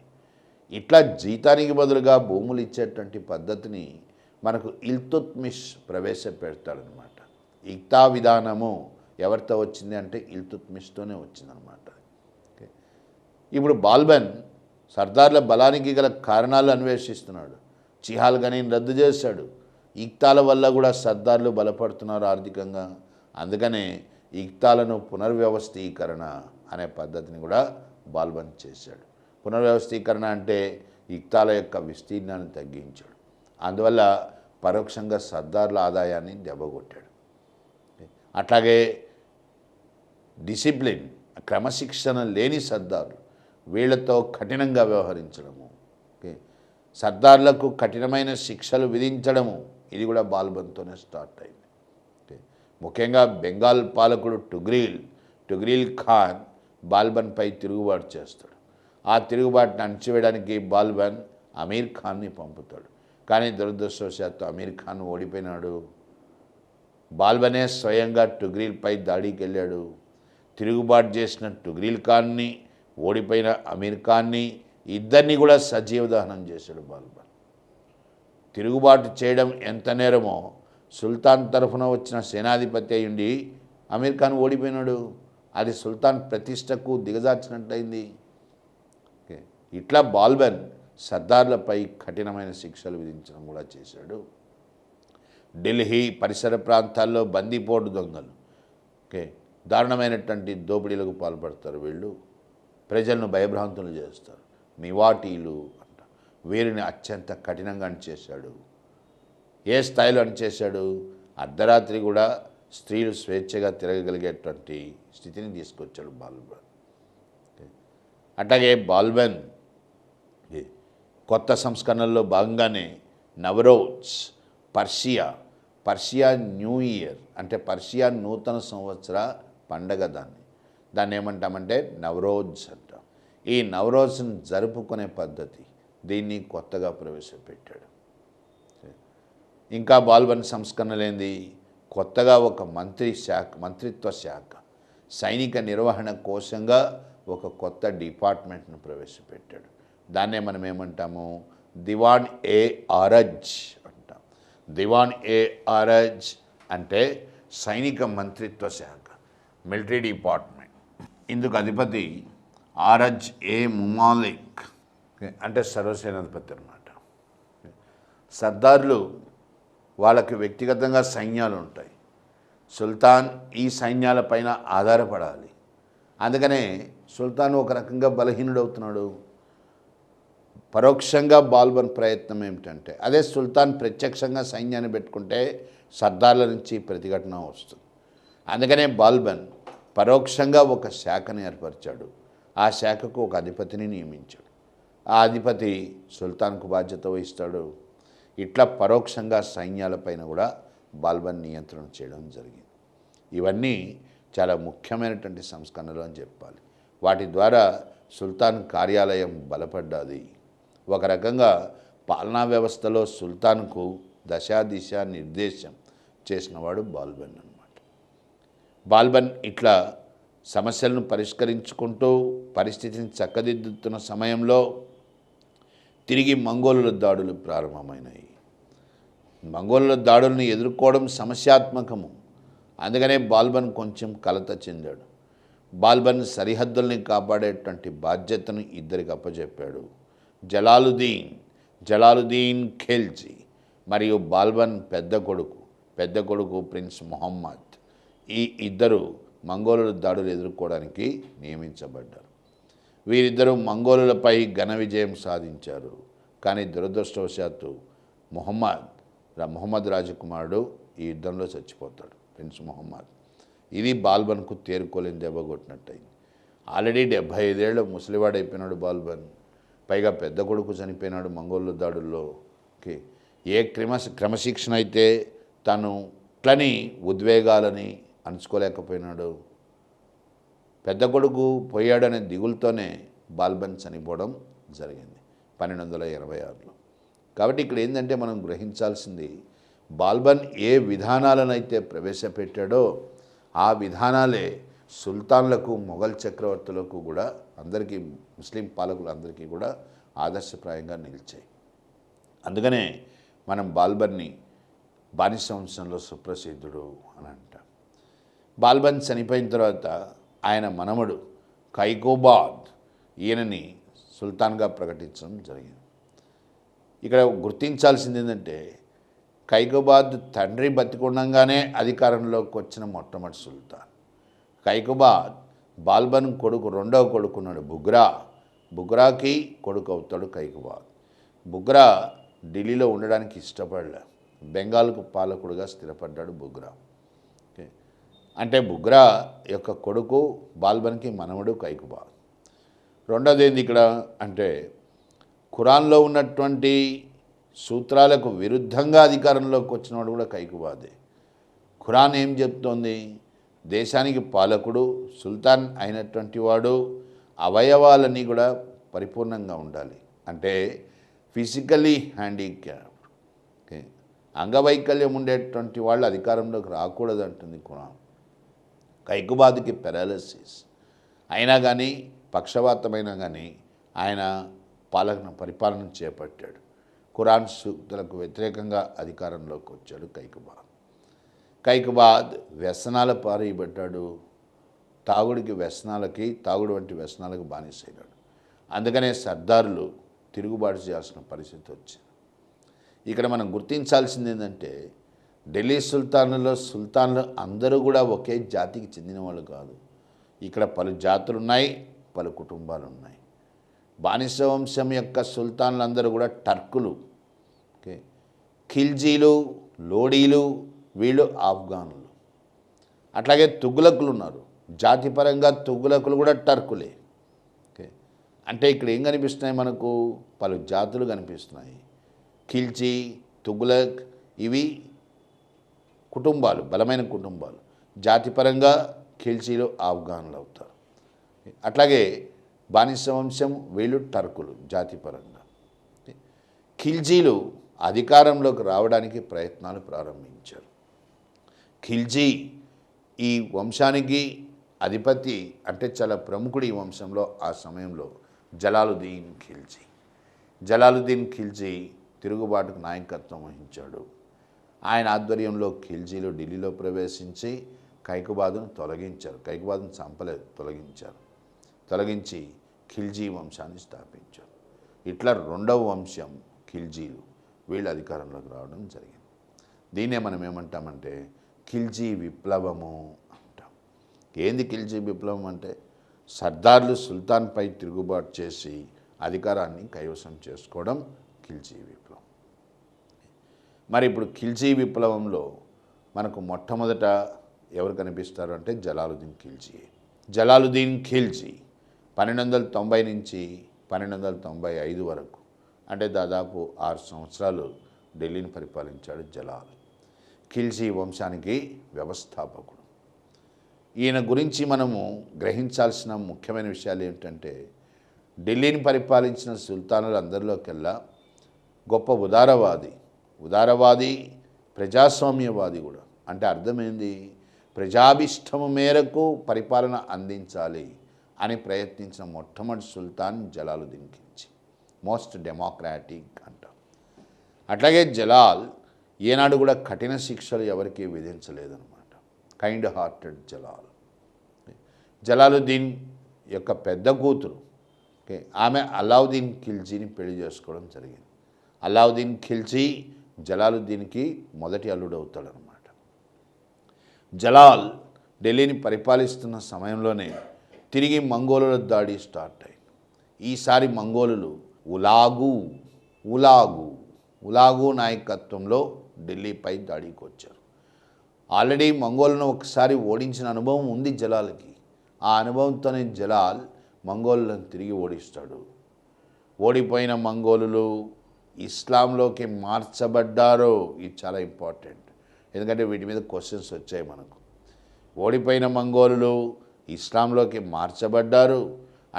ఇట్లా జీతానికి బదులుగా భూములు ఇచ్చేటువంటి పద్ధతిని మనకు ఇల్తుత్మిష్ ప్రవేశపెడతాడనమాట. ఇక్తా విధానము ఎవరితో వచ్చింది అంటే ఇల్తుత్మిష్తోనే వచ్చిందనమాట. ఇప్పుడు బాల్బన్ సర్దార్ల బలానికి గల కారణాలు అన్వేషిస్తున్నాడు. చిహాల్గనిని రద్దు చేశాడు. ఇక్తాల వల్ల కూడా సర్దార్లు బలపడుతున్నారు ఆర్థికంగా. అందుకనే ఇక్తాలను పునర్వ్యవస్థీకరణ అనే పద్ధతిని కూడా బాల్బన్ చేశాడు. పునర్వ్యవస్థీకరణ అంటే ఇక్తాల యొక్క విస్తీర్ణాన్ని తగ్గించాడు. అందువల్ల పరోక్షంగా సర్దార్ల ఆదాయాన్ని దెబ్బకొట్టాడు. అట్లాగే డిసిప్లిన్, క్రమశిక్షణ లేని సర్దార్లు, వీళ్లతో కఠినంగా వ్యవహరించడము, సర్దార్లకు కఠినమైన శిక్షలు విధించడము, ఇది కూడా బాల్బన్తోనే స్టార్ట్ అయింది. ముఖ్యంగా బెంగాల్ పాలకుడు టుగ్రీల్ ఖాన్ బాల్బన్పై తిరుగుబాటు చేస్తాడు. ఆ తిరుగుబాటును అణచివేయడానికి బాల్బన్ అమీర్ ఖాన్ని పంపుతాడు. కానీ దురదృష్టవశాత్తు అమీర్ ఖాన్ ఓడిపోయినాడు. బాల్బనే స్వయంగా టుగ్రీల్పై దాడికి వెళ్ళాడు. తిరుగుబాటు చేసిన టుగ్రీల్ ఖాన్ని, ఓడిపోయిన అమీర్ ఖాన్ని, ఇద్దరిని కూడా సజీవ దహనం చేశాడు బాల్బన్. తిరుగుబాటు చేయడం ఎంత నేరమో, సుల్తాన్ తరఫున వచ్చిన సేనాధిపతి అయ్యుండి అమీర్ ఖాన్ ఓడిపోయినాడు. అది సుల్తాన్ ప్రతిష్టకు దిగజార్చినట్టయింది. ఇట్లా బాల్బన్ సర్దార్లపై కఠినమైన శిక్షలు విధించడం కూడా చేశాడు. ఢిల్లీ పరిసర ప్రాంతాల్లో బందిపోటు దొంగలు, దారుణమైనటువంటి దోపిడీలకు పాల్పడతారు. వీళ్ళు ప్రజలను భయభ్రాంతులు చేస్తారు. మివాటీలు అంట. వీరిని అత్యంత కఠినంగా అణిచేశాడు. ఏ స్థాయిలో అణిచేశాడు, అర్ధరాత్రి కూడా స్త్రీలు స్వేచ్ఛగా తిరగగలిగేటువంటి స్థితిని తీసుకొచ్చాడు బాల్బన్. అట్లాగే బాల్బన్ కొత్త సంస్కరణల్లో భాగంగానే నవరోజ్, పర్షియా న్యూ ఇయర్ అంటే పర్షియా నూతన సంవత్సర పండగ, దాన్ని దాన్ని ఏమంటామంటే నవరోజ్ అంటాం. ఈ నవరోజ్ని జరుపుకునే పద్ధతి, దీన్ని కొత్తగా ప్రవేశపెట్టాడు. ఇంకా బాల్బన్ సంస్కరణలేంది, కొత్తగా ఒక మంత్రిత్వ శాఖ, సైనిక నిర్వహణ కోశంగా ఒక కొత్త డిపార్ట్మెంట్ను ప్రవేశపెట్టాడు. దాన్నే మనం ఏమంటాము, దివాన్ ఏ ఆరజ్ అంటాం. దివాన్ ఏ ఆరజ్ అంటే సైనిక మంత్రిత్వ శాఖ, మిలిటరీ డిపార్ట్మెంట్. ఇందుకు అధిపతి ఆరజ్ ఏ ముమాలిక్, అంటే సర్వసేనాధిపతి అన్నమాట. సర్దార్లు వాళ్ళకి వ్యక్తిగతంగా సైన్యాలు ఉంటాయి. సుల్తాన్ ఈ సైన్యాలపైన ఆధారపడాలి. అందుకనే సుల్తాన్ ఒక రకంగా బలహీనుడవుతున్నాడు. పరోక్షంగా బాల్బన్ ప్రయత్నం ఏమిటంటే, అదే సుల్తాన్ ప్రత్యక్షంగా సైన్యాన్ని పెట్టుకుంటే సర్దార్ల నుంచి ప్రతిఘటన వస్తుంది. అందుకనే బాల్బన్ పరోక్షంగా ఒక శాఖను ఏర్పరిచాడు. ఆ శాఖకు ఒక అధిపతిని నియమించాడు. ఆ అధిపతి సుల్తాన్కు బాధ్యత వహిస్తాడు. ఇట్లా పరోక్షంగా సైన్యాలపైన కూడా బాల్బన్ నియంత్రణ చేయడం జరిగింది. ఇవన్నీ చాలా ముఖ్యమైనటువంటి సంస్కరణలు అని చెప్పాలి. వాటి ద్వారా సుల్తాన్ కార్యాలయం బలపడ్డది. ఒక రకంగా పాలనా వ్యవస్థలో సుల్తాన్కు దశాదిశ నిర్దేశం చేసినవాడు బాల్బన్ అన్నమాట. బాల్బన్ ఇట్లా సమస్యలను పరిష్కరించుకుంటూ పరిస్థితిని చక్కదిద్దుతున్న సమయంలో తిరిగి మంగోలుల దాడులు ప్రారంభమైనాయి. మంగోలుల దాడులను ఎదుర్కోవడం సమస్యాత్మకము. అందుకనే బాల్బన్ కొంచెం కలత చెందాడు. బాల్బన్ సరిహద్దుల్ని కాపాడేటువంటి బాధ్యతను ఇద్దరికి అప్పచెప్పాడు. జలాలుద్దీన్ ఖిల్జీ మరియు బాల్బన్ పెద్ద కొడుకు ప్రిన్స్ మొహమ్మద్, ఈ ఇద్దరు మంగోలుల దాడులు ఎదుర్కోవడానికి నియమించబడ్డారు. వీరిద్దరూ మంగోలులపై ఘన విజయం సాధించారు. కానీ దురదృష్టవశాత్తు మొహమ్మద్ రాజకుమారుడు ఈ యుద్ధంలో చచ్చిపోతాడు, ప్రిన్స్ మొహమ్మద్. ఇది బాల్బన్కు తేరుకోలేని దెబ్బ కొట్టినట్టయింది. ఆల్రెడీ 75 ఏళ్ళ ముసలివాడైపోయినాడు బాల్బన్. పైగా పెద్ద కొడుకు చనిపోయినాడు మంగోళ్ళ దాడుల్లో. ఏ క్రమశిక్షణ అయితే తను ఇట్లని ఉద్వేగాలని అణుచుకోలేకపోయినాడు. పెద్ద కొడుకు పోయాడనే దిగులతోనే బాల్బన్ చనిపోవడం జరిగింది 1226లో. కాబట్టి ఇక్కడ ఏంటంటే మనం గ్రహించాల్సింది, బాల్బన్ ఏ విధానాలను అయితే ప్రవేశపెట్టాడో ఆ విధానాలే సుల్తాన్లకు, మొఘల్ చక్రవర్తులకు కూడా, అందరికీ, ముస్లిం పాలకులందరికీ కూడా ఆదర్శప్రాయంగా నిలిచాయి. అందుకనే మనం బాల్బన్ని బానిస వంశంలో సుప్రసిద్ధుడు అని అంటాం. బాల్బన్ చనిపోయిన తర్వాత ఆయన మనమడు కైకోబాద్ ఈయనని సుల్తాన్గా ప్రకటించడం జరిగింది. ఇక్కడ గుర్తించాల్సింది ఏంటంటే, కైకోబాద్ తండ్రి బతికుండగానే అధికారంలోకి వచ్చిన మొట్టమొదటి సుల్తాన్. కైకోబాద్ బాల్బన్ కొడుకు, రెండవ కొడుకున్నాడు బుగ్రాకి కొడుకు అవుతాడు కైకోబాద్. బుగ్రా ఢిల్లీలో ఉండడానికి ఇష్టపడలే, బెంగాల్కు పాలకుడుగా స్థిరపడ్డాడు బుగ్రా. అంటే బుగ్రా యొక్క కొడుకు బాల్బన్కి మనవడు కైకోబాద్. రెండోది ఏంది ఇక్కడ అంటే, ఖురాన్లో ఉన్నటువంటి సూత్రాలకు విరుద్ధంగా అధికారంలోకి వచ్చినవాడు కూడా కైకోబాదే. ఖురాన్ ఏం చెప్తోంది, దేశానికి పాలకుడు సుల్తాన్ అయినటువంటి వాడు అవయవాలన్నీ కూడా పరిపూర్ణంగా ఉండాలి. అంటే ఫిజికలీ హ్యాండిక్యాప్, అంగవైకల్యం ఉండేటువంటి వాళ్ళు అధికారంలోకి రాకూడదు అంటుంది ఖురాన్. కైకోబాద్కి పెరాలసిస్ అయినా కానీ, పక్షవాతమైనా కానీ ఆయన పరిపాలన చేపట్టాడు. ఖురాన్ సూక్తులకు వ్యతిరేకంగా అధికారంలోకి వచ్చాడు కైకోబాద్ వ్యసనాల పారీబడ్డాడు. తాగుడు వంటి వ్యసనాలకు బానిసైనాడు. అందుకనే సర్దారులు తిరుగుబాటు చేయాల్సిన పరిస్థితి వచ్చింది. ఇక్కడ మనం గుర్తించాల్సింది ఏంటంటే, ఢిల్లీ సుల్తాన్లు అందరూ కూడా ఒకే జాతికి చెందిన వాళ్ళు కాదు. ఇక్కడ పలు జాతులు ఉన్నాయి, పలు కుటుంబాలు ఉన్నాయి. బానిస వంశం యొక్క సుల్తాన్లు అందరూ కూడా టర్కులు, ఖిల్జీలు, లోడీలు, వీళ్ళు ఆఫ్ఘానులు. అట్లాగే తుగ్లకులు ఉన్నారు. జాతిపరంగా తుగ్లకులు కూడా టర్కులే. అంటే ఇక్కడ ఏం కనిపిస్తున్నాయి మనకు, పలు జాతులు కనిపిస్తున్నాయి. ఖిల్జీ, తుగ్లక్, ఇవి కుటుంబాలు, బలమైన కుటుంబాలు. జాతిపరంగా ఖిల్జీలు ఆఫ్ఘాన్లు అవుతారు. అట్లాగే బానిస వంశం వీళ్ళు టర్కులు జాతిపరంగా. ఖిల్జీలు అధికారంలోకి రావడానికి ప్రయత్నాలు ప్రారంభించారు. ఖిల్జీ ఈ వంశానికి అధిపతి అంటే చాలా ప్రముఖుడు ఈ వంశంలో ఆ సమయంలో జలాలుద్దీన్ ఖిల్జీ. జలాలుద్దీన్ ఖిల్జీ తిరుగుబాటుకు నాయకత్వం వహించాడు. ఆయన ఆధ్వర్యంలో ఖిల్జీలు ఢిల్లీలో ప్రవేశించి కైకబాదును తొలగించారు. కైకబాదును చంపలేదు, తొలగించి ఖిల్జీ వంశాన్ని స్థాపించారు. ఇట్లా రెండవ వంశం ఖిల్జీలు వీళ్ళు అధికారంలోకి రావడం జరిగింది. దీన్నే మనం ఏమంటామంటే ఖిల్జీ విప్లవము అంటాం. ఏంది ఖిల్జీ విప్లవం అంటే సర్దార్లు సుల్తాన్పై తిరుగుబాటు చేసి అధికారాన్ని కైవసం చేసుకోవడం ఖిల్జీ విప్లవం. మరి ఇప్పుడు ఖిల్జీ విప్లవంలో మనకు మొట్టమొదట ఎవరు కనిపిస్తారు అంటే జలాలుద్దీన్ ఖిల్జీ. జలాలుద్దీన్ ఖిల్జీ 1290 నుంచి 1295 వరకు అంటే దాదాపు 6 సంవత్సరాలు ఢిల్లీని పరిపాలించాడు జలాల్. ఖిల్జీ వంశానికి వ్యవస్థాపకుడు. ఈయన గురించి మనము గ్రహించాల్సిన ముఖ్యమైన విషయాలు ఏమిటంటే ఢిల్లీని పరిపాలించిన సుల్తానులు అందరిలోకెల్లా గొప్ప ఉదారవాది ప్రజాస్వామ్యవాది కూడా. అంటే అర్థమైంది ప్రజాభిష్టము మేరకు పరిపాలన అందించాలి అని ప్రయత్నించిన మొట్టమొదటి సుల్తాన్ జలాలుద్దీన్ ఖిల్జీ. మోస్ట్ డెమోక్రాటిక్ అంటాం. అట్లాగే జలాల్ ఏనాడు కూడా కఠిన శిక్షలు ఎవరికీ విధించలేదన్నమాట. కైండ్ హార్టెడ్ జలాలుద్దీన్ యొక్క పెద్ద కూతురు ఆమె అలావుద్దీన్ ఖిల్జీని పెళ్లి చేసుకోవడం జరిగింది. అలావుద్దీన్ ఖిల్జీ జలాలుద్దీన్కి మొదటి అల్లుడు అవుతాడనమాట. జలాల్ ఢిల్లీని పరిపాలిస్తున్న సమయంలోనే తిరిగి మంగోలుల దాడి స్టార్ట్ అయింది. ఈసారి మంగోలులు ఉలాగు నాయకత్వంలో ఢిల్లీపై దాడికి వచ్చారు. ఆల్రెడీ మంగోలను ఒకసారి ఓడించిన అనుభవం ఉంది జలాల్కి. ఆ అనుభవంతోనే జలాల్ మంగోలులను తిరిగి ఓడిస్తాడు. ఓడిపోయిన మంగోలులు ఇస్లాంలోకి మార్చబడ్డారు. ఇది చాలా ఇంపార్టెంట్, ఎందుకంటే వీటి మీద క్వశ్చన్స్ వచ్చాయి మనకు. ఓడిపోయిన మంగోలులు ఇస్లాంలోకి మార్చబడ్డారు.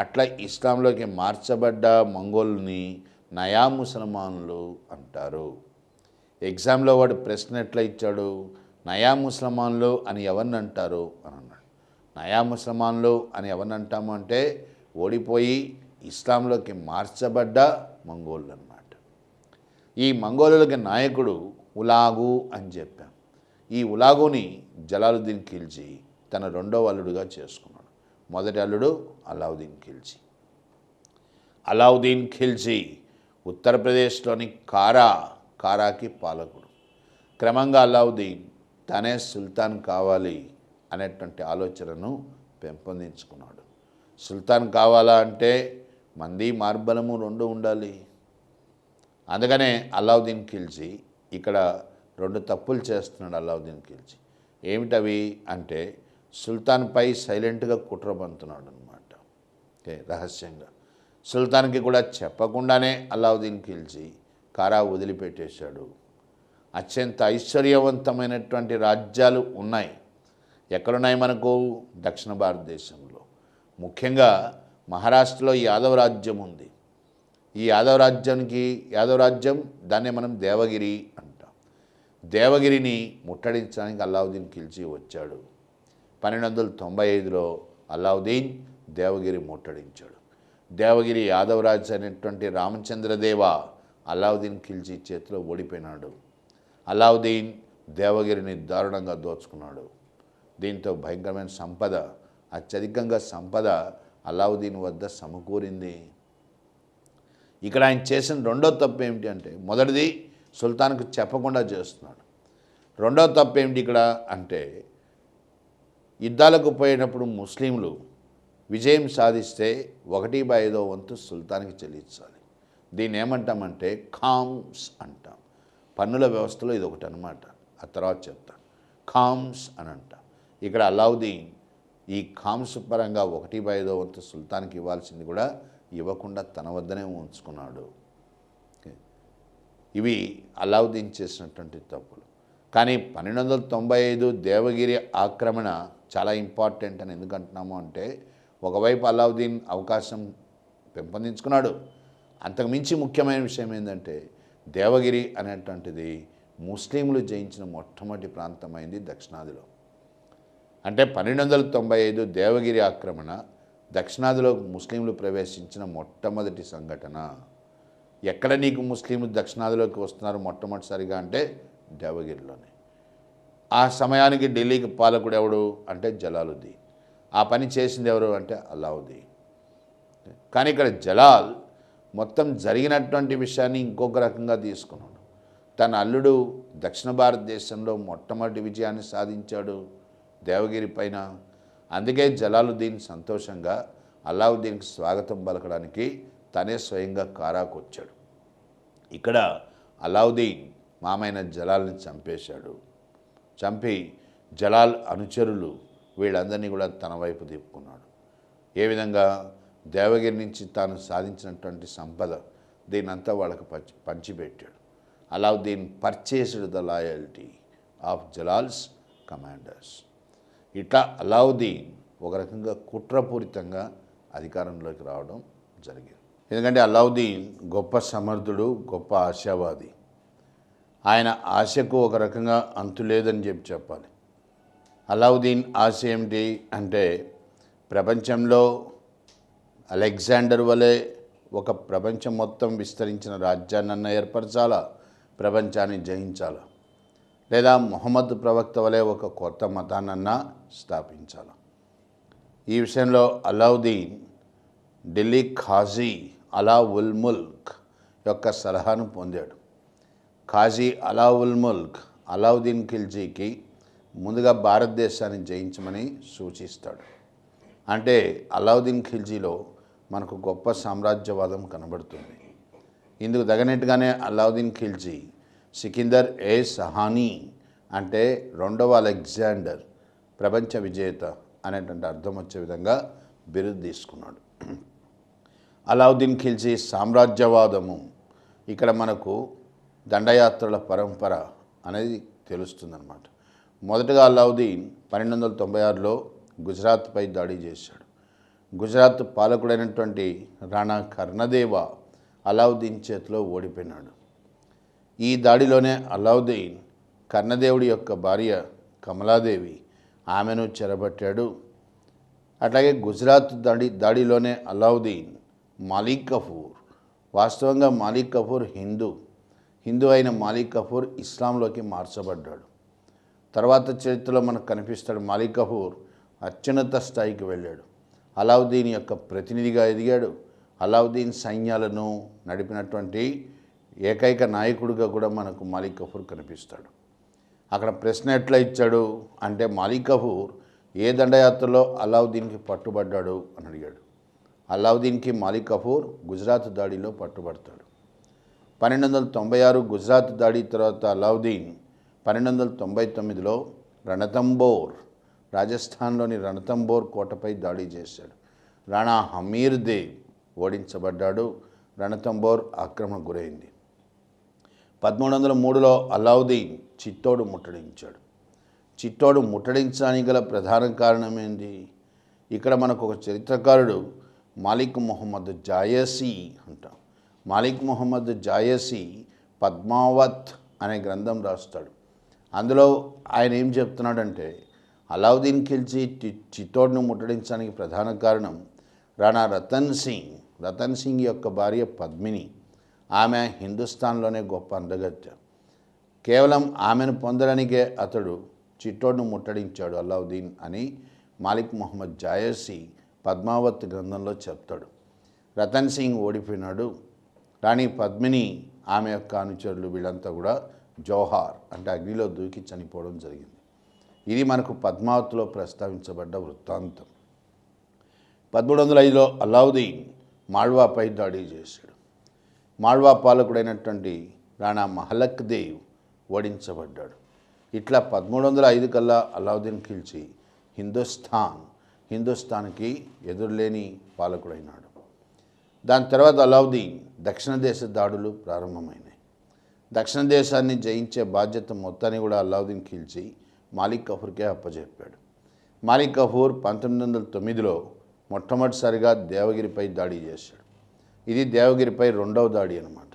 అట్లా ఇస్లాంలోకి మార్చబడ్డ మంగోలుని నయా ముసల్మాన్లు అంటారు. ఎగ్జామ్లో వాడు ప్రశ్న ఎట్లా ఇచ్చాడు, నయా ముసల్మాన్లు అని ఎవరిని అంటారు అని అన్నాడు. నయా ముసల్మాన్లు అని ఎవరిని అంటాము అంటే ఓడిపోయి ఇస్లాంలోకి మార్చబడ్డ మంగోళ్ళు అన్నమాట. ఈ మంగోలులకి నాయకుడు ఉలాగు అని చెప్పాం. ఈ ఉలాగుని జలాలుద్దీన్ ఖిల్జీ తన రెండవ అల్లుడుగా చేసుకున్నాడు. మొదటి అల్లుడు అలావుద్దీన్ ఖిల్జీ. అలావుద్దీన్ ఖిల్జీ ఉత్తరప్రదేశ్లోని కారాకి పాలకుడు. క్రమంగా అలావుద్దీన్ తనే సుల్తాన్ కావాలి అనేటువంటి ఆలోచనను పెంపొందించుకున్నాడు. సుల్తాన్ కావాలా అంటే మంది మార్బలము రెండు ఉండాలి. అందుకనే అలావుద్దీన్ ఖిల్జీ ఇక్కడ 2 తప్పులు చేస్తున్నాడు. అలావుద్దీన్ ఖిల్జీ ఏమిటవి అంటే సుల్తాన్పై సైలెంట్గా కుట్ర పంతున్నాడు అనమాట, రహస్యంగా. సుల్తాన్కి కూడా చెప్పకుండానే అలావుద్దీన్ ఖిల్జీ కారా వదిలిపెట్టేశాడు. అత్యంత ఐశ్వర్యవంతమైనటువంటి రాజ్యాలు ఉన్నాయి. ఎక్కడున్నాయి మనకు? దక్షిణ భారతదేశంలో, ముఖ్యంగా మహారాష్ట్రలో యాదవ రాజ్యం ఉంది. ఈ యాదవ రాజ్యం దాన్నే మనం దేవగిరి అంటాం. దేవగిరిని ముట్టడించడానికి అలావుద్దీన్ ఖిల్జీ వచ్చాడు. 1295లో అలావుద్దీన్ దేవగిరి ముట్టడించాడు. దేవగిరి యాదవరాజు అయినటువంటి రామచంద్రదేవ అలావుద్దీన్ ఖిల్జీ చేతిలో ఓడిపోయినాడు. అలావుద్దీన్ దేవగిరిని దారుణంగా దోచుకున్నాడు. దీంతో భయంకరమైన సంపద, అత్యధికంగా సంపద అలావుద్దీన్ వద్ద సమకూరింది. ఇక్కడ ఆయన చేసిన రెండో తప్పు ఏమిటి అంటే, మొదటిది సుల్తాన్కు చెప్పకుండా చేస్తున్నాడు. రెండో తప్పు ఏమిటి ఇక్కడ అంటే, యుద్ధాలకు పోయినప్పుడు ముస్లింలు విజయం సాధిస్తే 1/5 వంతు సుల్తాన్కి చెల్లించాలి. దీన్ని ఏమంటామంటే ఖామ్స్ అంటాం. పన్నుల వ్యవస్థలో ఇది ఒకటి అనమాట. ఆ తర్వాత చెప్తాను. ఖామ్స్ అని అంటాం. ఇక్కడ అలావుద్దీన్ ఈ ఖామ్స్ పరంగా 1/5 వంతు సుల్తాన్కి ఇవ్వాల్సింది కూడా ఇవ్వకుండా తన వద్దనే ఉంచుకున్నాడు. ఇవి అలావుద్దీన్ చేసినటువంటి తప్పులు. కానీ 1295 దేవగిరి ఆక్రమణ చాలా ఇంపార్టెంట్ అని ఎందుకంటున్నాము అంటే, ఒకవైపు అలావుద్దీన్ అవకాశం పెంపొందించుకున్నాడు. అంతకుమించి ముఖ్యమైన విషయం ఏంటంటే దేవగిరి అనేటువంటిది ముస్లింలు జయించిన మొట్టమొదటి ప్రాంతమైంది దక్షిణాదిలో. అంటే 1295 దేవగిరి ఆక్రమణ దక్షిణాదిలో ముస్లింలు ప్రవేశించిన మొట్టమొదటి సంఘటన. ఎక్కడ నీకు ముస్లింలు దక్షిణాదిలోకి వస్తున్నారు మొట్టమొదటిసారిగా అంటే దేవగిరిలోనే. ఆ సమయానికి ఢిల్లీకి పాలకుడు ఎవడు అంటే జలాలుద్దీన్. ఆ పని చేసింది ఎవరు అంటే అలావుద్దీన్. కానీ ఇక్కడ జలాల్ మొత్తం జరిగినటువంటి విషయాన్ని ఇంకొక రకంగా తీసుకున్నాడు. తన అల్లుడు దక్షిణ భారతదేశంలో మొట్టమొదటి విజయాన్ని సాధించాడు దేవగిరి పైన. అందుకే జలాలుద్దీన్ సంతోషంగా అలావుద్దీన్కి స్వాగతం పలకడానికి తనే స్వయంగా కారాకు వచ్చాడు. ఇక్కడ అలావుద్దీన్ మామైన జలాల్ని చంపేశాడు. చంపి జలాల్ అనుచరులు వీళ్ళందరినీ కూడా తన వైపు తిప్పుకున్నాడు. ఏ విధంగా దేవగిరి నుంచి తాను సాధించినటువంటి సంపద దీనంతా వాళ్ళకు పంచిపెట్టాడు. Alauddin purchased the loyalty of Jalal's commanders. ఇట్లా అలావుద్దీన్ ఒక రకంగా కుట్రపూరితంగా అధికారంలోకి రావడం జరిగింది. ఎందుకంటే అలావుద్దీన్ గొప్ప సమర్థుడు, గొప్ప ఆశావాది. ఆయన ఆశకు ఒక రకంగా అంతు లేదని చెప్పాలి. అలావుద్దీన్ ఆశ ఏమిటి అంటే ప్రపంచంలో అలెగ్జాండర్ వలె ఒక ప్రపంచం మొత్తం విస్తరించిన రాజ్యాన్నన్నా ఏర్పరచాలా, ప్రపంచాన్ని జయించాలా, లేదా ముహమ్మద్ ప్రవక్త వలె ఒక కొత్త మతాన్నన్నా స్థాపించాలా. ఈ విషయంలో అలావుద్దీన్ ఢిల్లీ ఖాజీ అలా ఉల్ ముల్క్ యొక్క సలహాను పొందాడు. ఖాజీ అలా ఉల్ ముల్క్ అలావుద్దీన్ ఖిల్జీకి ముందుగా భారతదేశాన్ని జయించమని సూచిస్తాడు. అంటే అలావుద్దీన్ ఖిల్జీలో మనకు గొప్ప సామ్రాజ్యవాదం కనబడుతుంది. ఇందుకు తగినట్టుగానే అలావుద్దీన్ ఖిల్జీ సికిందర్ ఏ సహానీ అంటే రెండవ అలెగ్జాండర్, ప్రపంచ విజేత అనేటువంటి అర్థం వచ్చే విధంగా బిరుదు తీసుకున్నాడు. అలావుద్దీన్ ఖిల్జీ సామ్రాజ్యవాదము ఇక్కడ మనకు దండయాత్రల పరంపర అనేది తెలుస్తుందన్నమాట. మొదటగా అలావుద్దీన్ 1296లో గుజరాత్పై దాడి చేశాడు. గుజరాత్ పాలకుడైనటువంటి రాణా కర్ణదేవ అలావుద్దీన్ చేతిలో ఓడిపోయినాడు. ఈ దాడిలోనే అలావుద్దీన్ కర్ణదేవుడి యొక్క భార్య కమలాదేవి ఆమెను చెరబట్టాడు. అట్లాగే గుజరాత్ దాడిలోనే అలావుద్దీన్ మాలిక్ కఫూర్, వాస్తవంగా మాలిక్ కఫూర్ హిందూ అయిన మాలిక్ కఫూర్ ఇస్లాంలోకి మార్చబడ్డాడు. తర్వాత చరిత్రలో మనకు కనిపిస్తాడు మాలిక్ కఫూర్ అత్యున్నత స్థాయికి వెళ్ళాడు. అలావుద్దీన్ యొక్క ప్రతినిధిగా ఎదిగాడు. అలావుద్దీన్ సైన్యాలను నడిపినటువంటి ఏకైక నాయకుడిగా కూడా మనకు మాలిక్ కఫూర్ కనిపిస్తాడు. అక్కడ ప్రశ్న ఎట్లా ఇచ్చాడు అంటే మాలిక్ కఫూర్ ఏ దండయాత్రలో అలావుద్దీన్కి పట్టుబడ్డాడు అని అడిగాడు. అలావుద్దీన్కి మాలిక్ కఫూర్ గుజరాత్ దాడిలో పట్టుబడతాడు. 1296 గుజరాత్ దాడి తర్వాత అలావుద్దీన్ 1299లో రణతంబోర్, రాజస్థాన్లోని రణతంబోర్ కోటపై దాడి చేశాడు. రాణా హమీర్ దేవ్ ఓడించబడ్డాడు. రణతంబోర్ ఆక్రమణకు గురైంది. 1303లో అలావుద్దీన్ చిత్తోడు ముట్టడించాడు. చిత్తోడు ముట్టడించడానికి గల ప్రధాన కారణం ఏంటి? ఇక్కడ మనకు ఒక చరిత్రకారుడు మాలిక్ ముహమ్మద్ జాయసీ అంటాం. మాలిక్ ముహమ్మద్ జాయసీ పద్మావత్ అనే గ్రంథం రాస్తాడు. అందులో ఆయన ఏం చెప్తున్నాడంటే అలావుద్దీన్ ఖిల్జీ చిత్తోడ్ను ముట్టడించడానికి ప్రధాన కారణం రాణా రతన్ సింగ్ యొక్క భార్య పద్మిని. ఆమె హిందుస్థాన్లోనే గొప్ప అందగత్తె. కేవలం ఆమెను పొందడానికే అతడు చిత్తోడ్ను ముట్టడించాడు అలావుద్దీన్ అని మాలిక్ ముహమ్మద్ జాయసీ పద్మావత్ గ్రంథంలో చెప్తాడు. రతన్ సింగ్ ఓడిపోయినాడు. రాణి పద్మిని, ఆమె యొక్క అనుచరులు వీళ్ళంతా కూడా జోహార్ అంటే అగ్నిలో దూకి చనిపోవడం జరిగింది. ఇది మనకు పద్మావత్లో ప్రస్తావించబడ్డ వృత్తాంతం. 1305లో అలావుద్దీన్ మాళ్వాపై దాడి చేశాడు. మాళ్వా పాలకుడైనటువంటి రాణా మహలక్ దేవ్ ఓడించబడ్డాడు. ఇట్లా 1305 కల్లా అలావుద్దీన్ ఖిల్జీ హిందుస్థాన్కి ఎదురులేని పాలకుడైనాడు. దాని తర్వాత అలావుద్దీన్ దక్షిణ దేశ దాడులు ప్రారంభమైనాయి. దక్షిణ దేశాన్ని జయించే బాధ్యత మొత్తాన్ని కూడా అలావుద్దీన్ ఖిల్జీ మాలిక్ కఫూర్కే అప్పచెప్పాడు. మాలిక్ కఫూర్ 1909లో మొట్టమొదటిసారిగా దేవగిరిపై దాడి చేశాడు. ఇది దేవగిరిపై రెండవ దాడి అన్నమాట.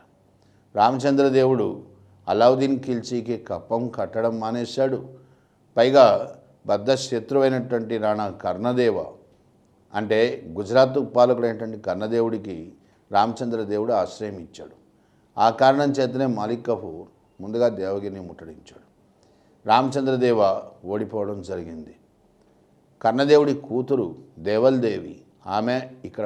రామచంద్రదేవుడు అలావుద్దీన్ ఖిల్జీకి కప్పం కట్టడం మానేశాడు. పైగా బద్ధ శత్రువైనటువంటి రాణా కర్ణదేవ అంటే గుజరాత్ పాలకుడైనటువంటి కర్ణదేవుడికి రామచంద్రదేవుడు ఆశ్రయం ఇచ్చాడు. ఆ కారణం చేతనే మాలిక్ కఫూర్ ముందుగా దేవగిరిని ముట్టడించాడు. రామచంద్రదేవ ఓడిపోవడం జరిగింది. కర్ణదేవుడి కూతురు దేవల్దేవి ఆమె ఇక్కడ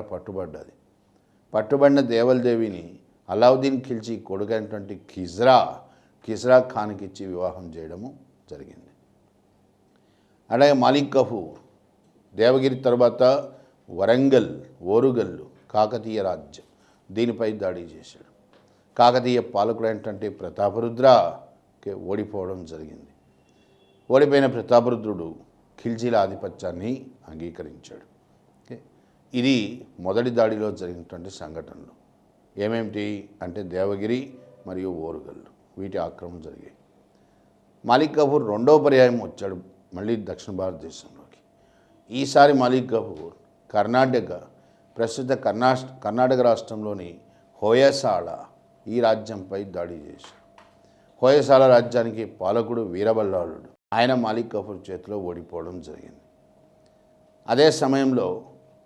పట్టుబడిన దేవల్దేవిని అలావుద్దీన్ ఖిల్జీ కొడుకైనటువంటి కిజ్రా ఖాన్కి ఇచ్చి వివాహం చేయడము జరిగింది. అలాగే మాలిక్ కఫూర్ దేవగిరి తర్వాత వరంగల్ ఓరుగల్లు కాకతీయ రాజ్యం దీనిపై దాడి చేశాడు. కాకతీయ పాలకుడైనటువంటి ప్రతాపరుద్రకి ఓడిపోవడం జరిగింది. ఓడిపోయిన ప్రతాపరుద్రుడు ఖిల్జీల ఆధిపత్యాన్ని అంగీకరించాడు. ఇది మొదటి దాడిలో జరిగినటువంటి సంఘటనలు. ఏమేమిటి అంటే దేవగిరి మరియు ఓరుగల్లు వీటి ఆక్రమణ జరిగాయి. మాలిక్ కఫూర్ రెండవ పర్యాయం వచ్చాడు మళ్ళీ దక్షిణ భారతదేశంలోకి. ఈసారి మాలిక్ కఫూర్ ప్రస్తుత కర్ణాటక రాష్ట్రంలోని హోయసాల ఈ రాజ్యంపై దాడి చేశాడు. హోయసాల రాజ్యానికి పాలకుడు వీరబల్లాళుడు. ఆయన మాలిక్ కఫూర్ చేతిలో ఓడిపోవడం జరిగింది. అదే సమయంలో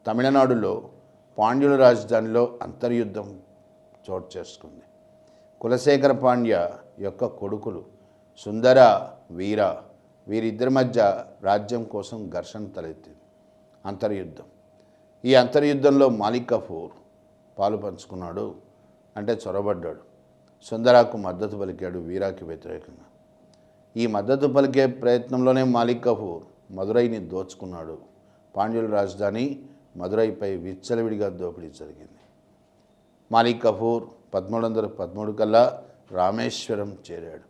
తమిళనాడులో పాండ్యుల రాజధానిలో అంతర్యుద్ధం చోటు చేసుకుంది. కులశేఖర పాండ్య యొక్క కొడుకులు సుందర వీరిద్దరి మధ్య రాజ్యం కోసం ఘర్షణ తలెత్తింది. అంతర్యుద్ధం. ఈ అంతర్యుద్ధంలో మాలిక్ కఫూర్ పాలు పంచుకున్నాడు, అంటే చొరబడ్డాడు. సుందరాకు మద్దతు పలికాడు వీరాకి వ్యతిరేకంగా. ఈ మద్దతు పలికే ప్రయత్నంలోనే మాలిక్ కఫూర్ మదురైని దోచుకున్నాడు. పాండ్యుల రాజధాని మదురైపై విచ్చలవిడిగా దోపిడీ జరిగింది. మాలిక్ కఫూర్ 1313 కల్లా రామేశ్వరం చేరాడు.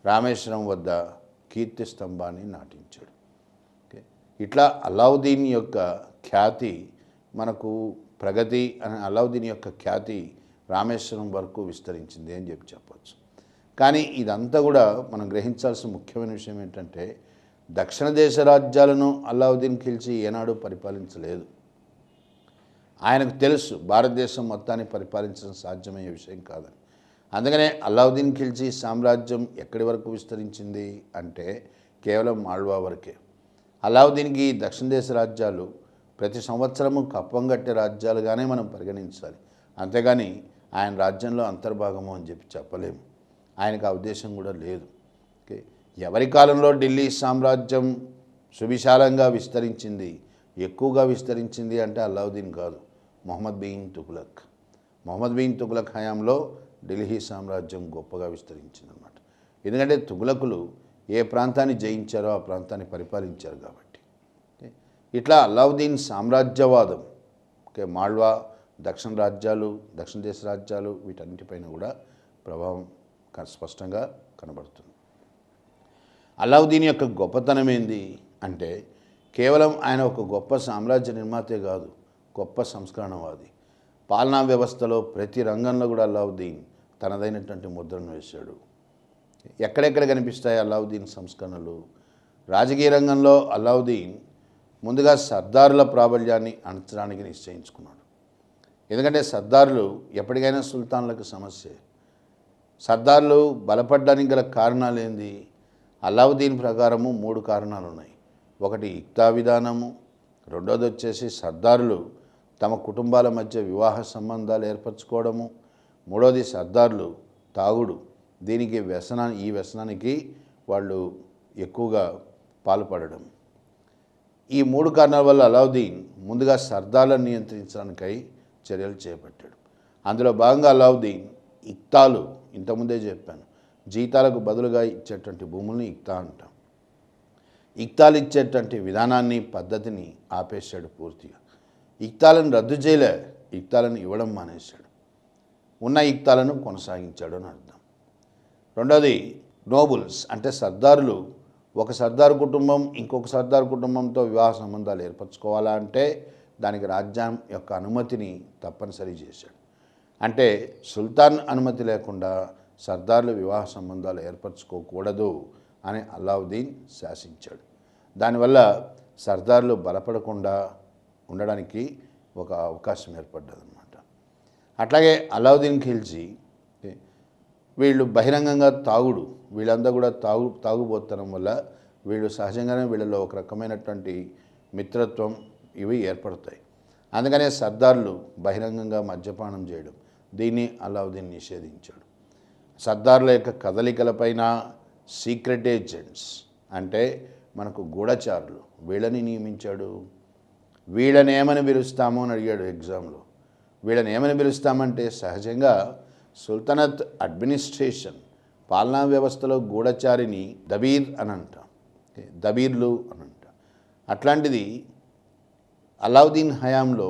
రామేశ్వరం వద్ద కీర్తి స్తంభాన్ని నాటించాడు. ఇట్లా అలావుద్దీన్ యొక్క ఖ్యాతి మనకు ప్రగతి అనే అలావుద్దీన్ యొక్క ఖ్యాతి రామేశ్వరం వరకు విస్తరించింది అని చెప్పవచ్చు. కానీ ఇదంతా కూడా మనం గ్రహించాల్సిన ముఖ్యమైన విషయం ఏంటంటే దక్షిణ దేశ రాజ్యాలను అలావుద్దీన్ ఖిల్జీ ఏనాడు పరిపాలించలేదు. ఆయనకు తెలుసు భారతదేశం మొత్తాన్ని పరిపాలించడం సాధ్యమయ్యే విషయం కాదని. అందుకనే అలావుద్దీన్ ఖిల్జీ సామ్రాజ్యం ఎక్కడి వరకు విస్తరించింది అంటే కేవలం మాల్వా వరకే. అలావుద్దీన్కి దక్షిణ దేశ రాజ్యాలు ప్రతి సంవత్సరము కప్పం కట్టే రాజ్యాలుగానే మనం పరిగణించాలి. అంతేగాని ఆయన రాజ్యంలో అంతర్భాగము అని చెప్పలేము. ఆయనకు ఆ ఉద్దేశం కూడా లేదు. ఎవరి కాలంలో ఢిల్లీ సామ్రాజ్యం సువిశాలంగా విస్తరించింది, ఎక్కువగా విస్తరించింది అంటే అలావుద్దీన్ కాదు, మొహమ్మద్ బిన్ తుగ్లక్ హయాంలో ఢిల్లీ సామ్రాజ్యం గొప్పగా విస్తరించిందన్నమాట. ఎందుకంటే తుగ్లకులు ఏ ప్రాంతాన్ని జయించారో ఆ ప్రాంతాన్ని పరిపాలించారు కాబట్టి. ఇట్లా అలావుద్దీన్ సామ్రాజ్యవాదం మాల్వా దక్షిణ దేశ రాజ్యాలు వీటన్నిటిపైన కూడా ప్రభావం స్పష్టంగా కనబడుతుంది. అలావుద్దీన్ యొక్క గొప్పతనం ఏంది అంటే కేవలం ఆయన ఒక గొప్ప సామ్రాజ్య నిర్మాతే కాదు, గొప్ప సంస్కరణవాది. పాలనా వ్యవస్థలో ప్రతి రంగంలో కూడా అలావుద్దీన్ తనదైనటువంటి ముద్రను వేశాడు. ఎక్కడెక్కడ కనిపిస్తాయి అలావుద్దీన్ సంస్కరణలు? రాజకీయ రంగంలో అలావుద్దీన్ ముందుగా సర్దారుల ప్రాబల్యాన్ని అణచడానికి నిశ్చయించుకున్నాడు. ఎందుకంటే సర్దారులు ఎప్పటికైనా సుల్తాన్లకు సమస్య. సర్దార్లు బలపడడానికి గల కారణాలు ఏంది? అలావుద్దీన్ ప్రకారము 3 కారణాలు ఉన్నాయి. ఒకటి ఇక్తా విధానము, రెండోది వచ్చేసి సర్దారులు తమ కుటుంబాల మధ్య వివాహ సంబంధాలు ఏర్పరచుకోవడము, మూడోది సర్దార్లు తాగుడు. దీనికి ఈ వ్యసనానికి వాళ్ళు ఎక్కువగా పాల్పడడం. ఈ 3 కారణాల వల్ల అలావుద్దీన్ ముందుగా సర్దార్లను నియంత్రించడానికై చర్యలు చేపట్టాడు. అందులో భాగంగా అలావుద్దీన్ ఇక్తాలు, ఇంతకుముందే చెప్పాను, జీతాలకు బదులుగా ఇచ్చేటువంటి భూముల్ని ఇక్తా అంటాం. ఇక్తాలు ఇచ్చేటువంటి విధానాన్ని పద్ధతిని ఆపేశాడు పూర్తిగా. ఇక్తాలను రద్దు చేయలే, ఇక్తాలను ఇవ్వడం మానేశాడు. ఉన్న ఇక్తాలను కొనసాగించాడు అని అర్థం. రెండోది నోబుల్స్ అంటే సర్దారులు ఒక సర్దారు కుటుంబం ఇంకొక సర్దారు కుటుంబంతో వివాహ సంబంధాలు ఏర్పరచుకోవాలా అంటే దానికి రాజ్యం యొక్క అనుమతిని తప్పనిసరి చేశాడు. అంటే సుల్తాన్ అనుమతి లేకుండా సర్దార్లు వివాహ సంబంధాలు ఏర్పరచుకోకూడదు అని అలావుద్దీన్ శాసించాడు. దానివల్ల సర్దార్లు బలపడకుండా ఉండడానికి ఒక అవకాశం ఏర్పడ్డదన్నమాట. అట్లాగే అలావుద్దీన్ ఖిల్జీ వీళ్ళు బహిరంగంగా వీళ్ళంతా కూడా తాగుబోతనం వల్ల వీళ్ళు సహజంగానే వీళ్ళలో ఒక రకమైనటువంటి మిత్రత్వం ఇవి ఏర్పడతాయి. అందుకనే సర్దార్లు బహిరంగంగా మద్యపానం చేయడం, దీన్ని అలావుద్దీన్ నిషేధించాడు. సర్దార్ల యొక్క కదలికలపైన సీక్రెట్ ఏజెంట్స్ అంటే మనకు గూఢచారులు వీళ్ళని నియమించాడు. వీళ్ళని ఏమని పిలుస్తామో అని అడిగాడు ఎగ్జామ్లో. వీళ్ళని ఏమని పిలుస్తామంటే సహజంగా సుల్తనత్ అడ్మినిస్ట్రేషన్ పాలనా వ్యవస్థలో గూఢచారిని దబీర్ అని అంటాం, దబీర్లు అని అంటాం. అట్లాంటిది అలావుద్దీన్ హయాంలో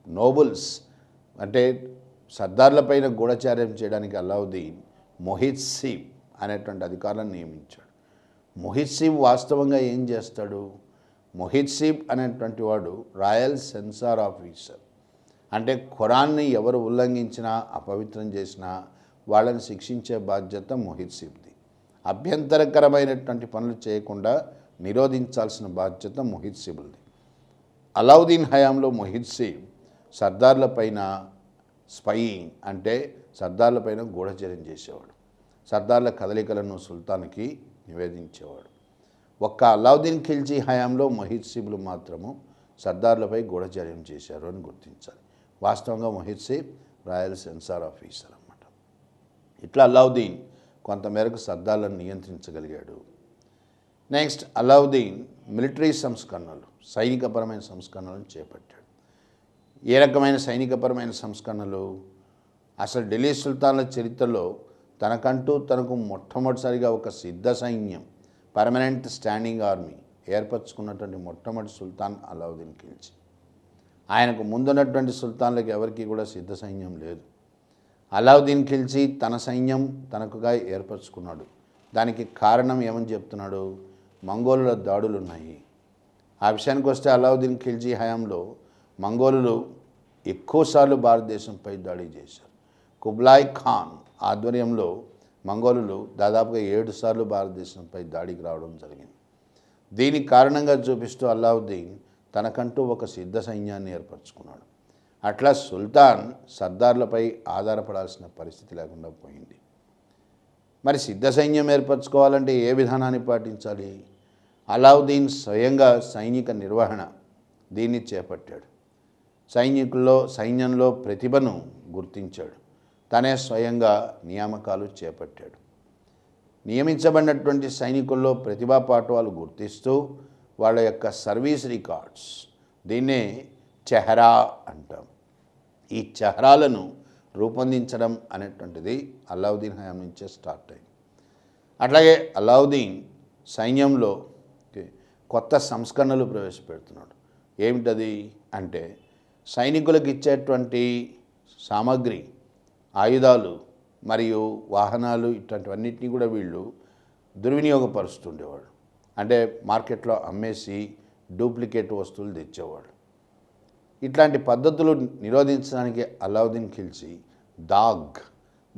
నోబుల్స్ అంటే సర్దార్లపైన గూఢచార్యం చేయడానికి అలావుద్దీన్ మొహిత్సీబ్ అనేటువంటి అధికారులను నియమించాడు. మొహిత్సీబ్ వాస్తవంగా ఏం చేస్తాడు? మొహిత్సీబ్ అనేటువంటి వాడు రాయల్ సెన్సార్ ఆఫీసర్. అంటే ఖురాన్ని ఎవరు ఉల్లంఘించినా అపవిత్రం చేసినా వాళ్ళని శిక్షించే బాధ్యత మొహిత్సీబ్ది. అభ్యంతరకరమైనటువంటి పనులు చేయకుండా నిరోధించాల్సిన బాధ్యత మొహిత్సీబ్ది. అలావుద్దీన్ హయాంలో మొహిత్సీబ్ సర్దార్లపైన స్పయింగ్ అంటే సర్దార్లపైన గూఢచర్యం చేసేవాడు. సర్దార్ల కదలికలను సుల్తాన్కి నివేదించేవాడు. ఒక్క అలావుద్దీన్ ఖిల్జీ హయాంలో మొహిత్సీబ్లు మాత్రము సర్దార్లపై గూఢచర్యం చేశారు అని గుర్తించాలి. వాస్తవంగా మొహిత్సీబ్ రాయల్ సెన్సార్ ఆఫీసర్ అన్నమాట. ఇట్లా అలావుద్దీన్ కొంతమేరకు సర్దార్లను నియంత్రించగలిగాడు. నెక్స్ట్ అలావుద్దీన్ మిలిటరీ సంస్కరణలు, సైనికపరమైన సంస్కరణలను చేపట్టాడు. ఏ రకమైన సైనికపరమైన సంస్కరణలు? అసలు ఢిల్లీ సుల్తాన్ల చరిత్రలో తనకు మొట్టమొదటిసారిగా ఒక సిద్ధ సైన్యం, పర్మనెంట్ స్టాండింగ్ ఆర్మీ ఏర్పరచుకున్నటువంటి మొట్టమొదటి సుల్తాన్ అలావుద్దీన్ ఖిల్జీ. ఆయనకు ముందున్నటువంటి సుల్తాన్లకు ఎవరికి కూడా సిద్ధ సైన్యం లేదు. అలావుద్దీన్ ఖిల్జీ తన సైన్యం తనకుగా ఏర్పరచుకున్నాడు. దానికి కారణం ఏమని చెప్తున్నాడు? మంగోలుల దాడులు ఉన్నాయి. ఆ విషయానికి వస్తే అలావుద్దీన్ ఖిల్జీ హయాంలో మంగోలులు ఎక్కువసార్లు భారతదేశంపై దాడి చేశారు. కుబ్లాయ్ ఖాన్ ఆధ్వర్యంలో మంగోలులు దాదాపుగా 7 సార్లు భారతదేశంపై దాడికి రావడం జరిగింది. దీని కారణంగా చూపిస్తూ అలావుద్దీన్ తనకంటూ ఒక సిద్ధ సైన్యాన్ని ఏర్పరచుకున్నాడు. అట్లా సుల్తాన్ సర్దార్లపై ఆధారపడాల్సిన పరిస్థితి లేకుండా పోయింది. మరి సిద్ధ సైన్యం ఏర్పరచుకోవాలంటే ఏ విధానాన్ని పాటించాలి? అలావుద్దీన్ స్వయంగా సైనిక నిర్వహణ దీన్ని చేపట్టాడు. సైన్యంలో ప్రతిభను గుర్తించాడు. తనే స్వయంగా నియామకాలు చేపట్టాడు. నియమించబడినటువంటి సైనికుల్లో ప్రతిభా పాఠవాలు గుర్తిస్తూ వాళ్ళ యొక్క సర్వీస్ రికార్డ్స్, దీన్నే చెహరా అంటాం. ఈ చెహరాలను రూపొందించడం అనేటువంటిది అలావుద్దీన్ హయాం నుంచే స్టార్ట్ అయింది. అట్లాగే అలావుద్దీన్ సైన్యంలో కొత్త సంస్కరణలు ప్రవేశపెడుతున్నాడు. ఏమిటది అంటే సైనికులకు ఇచ్చేటువంటి సామాగ్రి, ఆయుధాలు మరియు వాహనాలు ఇట్లాంటివన్నిటినీ కూడా వీళ్ళు దుర్వినియోగపరుస్తుండేవాడు. అంటే మార్కెట్లో అమ్మేసి డూప్లికేట్ వస్తువులు తెచ్చేవాడు. ఇట్లాంటి పద్ధతులు నిరోధించడానికి అలావుద్దీన్ ఖిల్జీ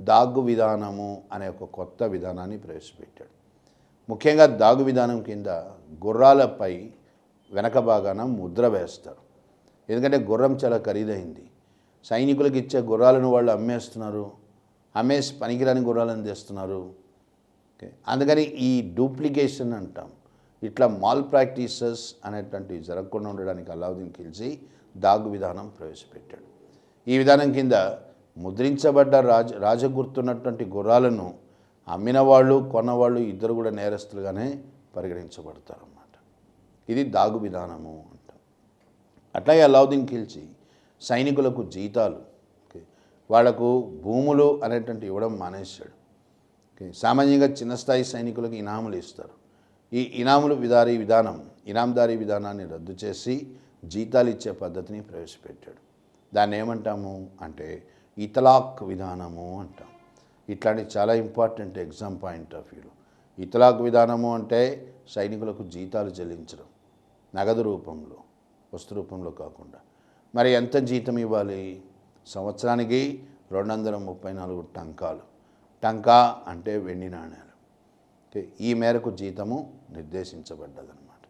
దాగ్ విధానము అనే ఒక కొత్త విధానాన్ని ప్రవేశపెట్టాడు. ముఖ్యంగా దాగు విధానం కింద గుర్రాలపై వెనక భాగాన ముద్ర వేస్తారు. ఎందుకంటే గుర్రం చాలా ఖరీదైంది. సైనికులకు ఇచ్చే గుర్రాలను వాళ్ళు అమ్మేసి పనికిరాని గుర్రాలను తెస్తున్నారు. అందుకని ఈ డూప్లికేషన్ అంటాం. ఇట్లా మాల్ ప్రాక్టీసెస్ అనేటువంటివి జరగకుండా ఉండడానికి అలావుద్దీన్ ఖిల్జీ దాగు విధానం ప్రవేశపెట్టాడు. ఈ విధానం కింద ముద్రించబడ్డ రాజగుర్తున్నటువంటి గుర్రాలను అమ్మిన వాళ్ళు, కొన్నవాళ్ళు ఇద్దరు కూడా నేరస్తులుగానే పరిగణించబడతారన్నమాట. ఇది దాగు విధానము అంటాం. అట్లాగే అలావుద్దీన్ ఖిల్జీ సైనికులకు జీతాలు, వాళ్లకు భూములు అనేటువంటి ఇవ్వడం మానేశాడు. సామాన్యంగా చిన్న స్థాయి సైనికులకు ఇనాములు ఇస్తారు. ఈ ఇనాందారీ విధానాన్ని రద్దు చేసి జీతాలు ఇచ్చే పద్ధతిని ప్రవేశపెట్టాడు. దాన్ని ఏమంటాము అంటే ఇతలాక్ విధానము అంటాం. ఇట్లాంటి చాలా ఇంపార్టెంట్ ఎగ్జామ్ పాయింట్ ఆఫ్ వ్యూలో. ఇతలాక్ విధానము అంటే సైనికులకు జీతాలు చెల్లించడం, నగదు రూపంలో, వస్తు రూపంలో కాకుండా. మరి ఎంత జీతం ఇవ్వాలి? సంవత్సరానికి 234 టంకాలు. టంకా అంటే వెండి నాణ్యాలు. ఈ మేరకు జీతము నిర్దేశించబడ్డదన్నమాట.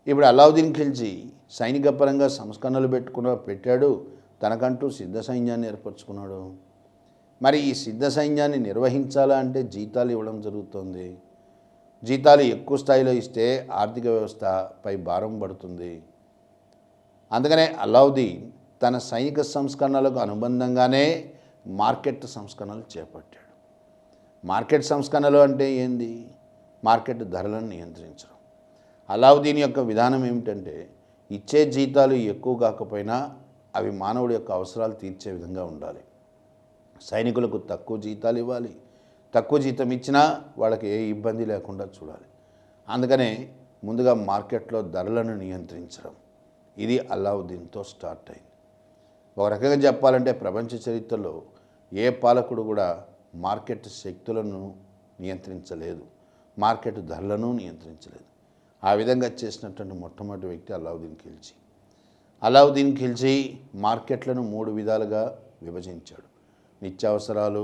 ఇప్పుడు అలావుద్దీన్ ఖిల్జీ సైనిక పరంగా సంస్కరణలు పెట్టాడు, తనకంటూ సిద్ధ సైన్యాన్ని ఏర్పరచుకున్నాడు. మరి ఈ సిద్ధ సైన్యాన్ని నిర్వహించాలా అంటే జీతాలు ఇవ్వడం జరుగుతుంది. జీతాలు ఎక్కువ స్థాయిలో ఇస్తే ఆర్థిక వ్యవస్థపై భారం పడుతుంది. అందుకనే అలావుద్దీన్ తన సైనిక సంస్కరణలకు అనుబంధంగానే మార్కెట్ సంస్కరణలు చేపట్టాడు. మార్కెట్ సంస్కరణలు అంటే ఏంది? మార్కెట్ ధరలను నియంత్రించడం. అలావుద్దీన్ యొక్క విధానం ఏమిటంటే ఇచ్చే జీతాలు ఎక్కువ కాకపోయినా అవి మానవుడి యొక్క అవసరాలు తీర్చే విధంగా ఉండాలి. సైనికులకు తక్కువ జీతాలు ఇవ్వాలి, తక్కువ జీతం ఇచ్చినా వాళ్ళకి ఏ ఇబ్బంది లేకుండా చూడాలి. అందుకనే ముందుగా మార్కెట్లో ధరలను నియంత్రించడం, ఇది అలావుద్దీన్తో స్టార్ట్ అయింది. ఒక రకంగా చెప్పాలంటే ప్రపంచ చరిత్రలో ఏ పాలకుడు కూడా మార్కెట్ శక్తులను నియంత్రించలేదు, మార్కెట్ ధరలను నియంత్రించలేదు. ఆ విధంగా చేసినటువంటి మొట్టమొదటి వ్యక్తి అలావుద్దీన్ ఖిల్జీ. అలావుద్దీన్ ఖిల్జీ మార్కెట్లను 3 విధాలుగా విభజించాడు. నిత్యావసరాలు,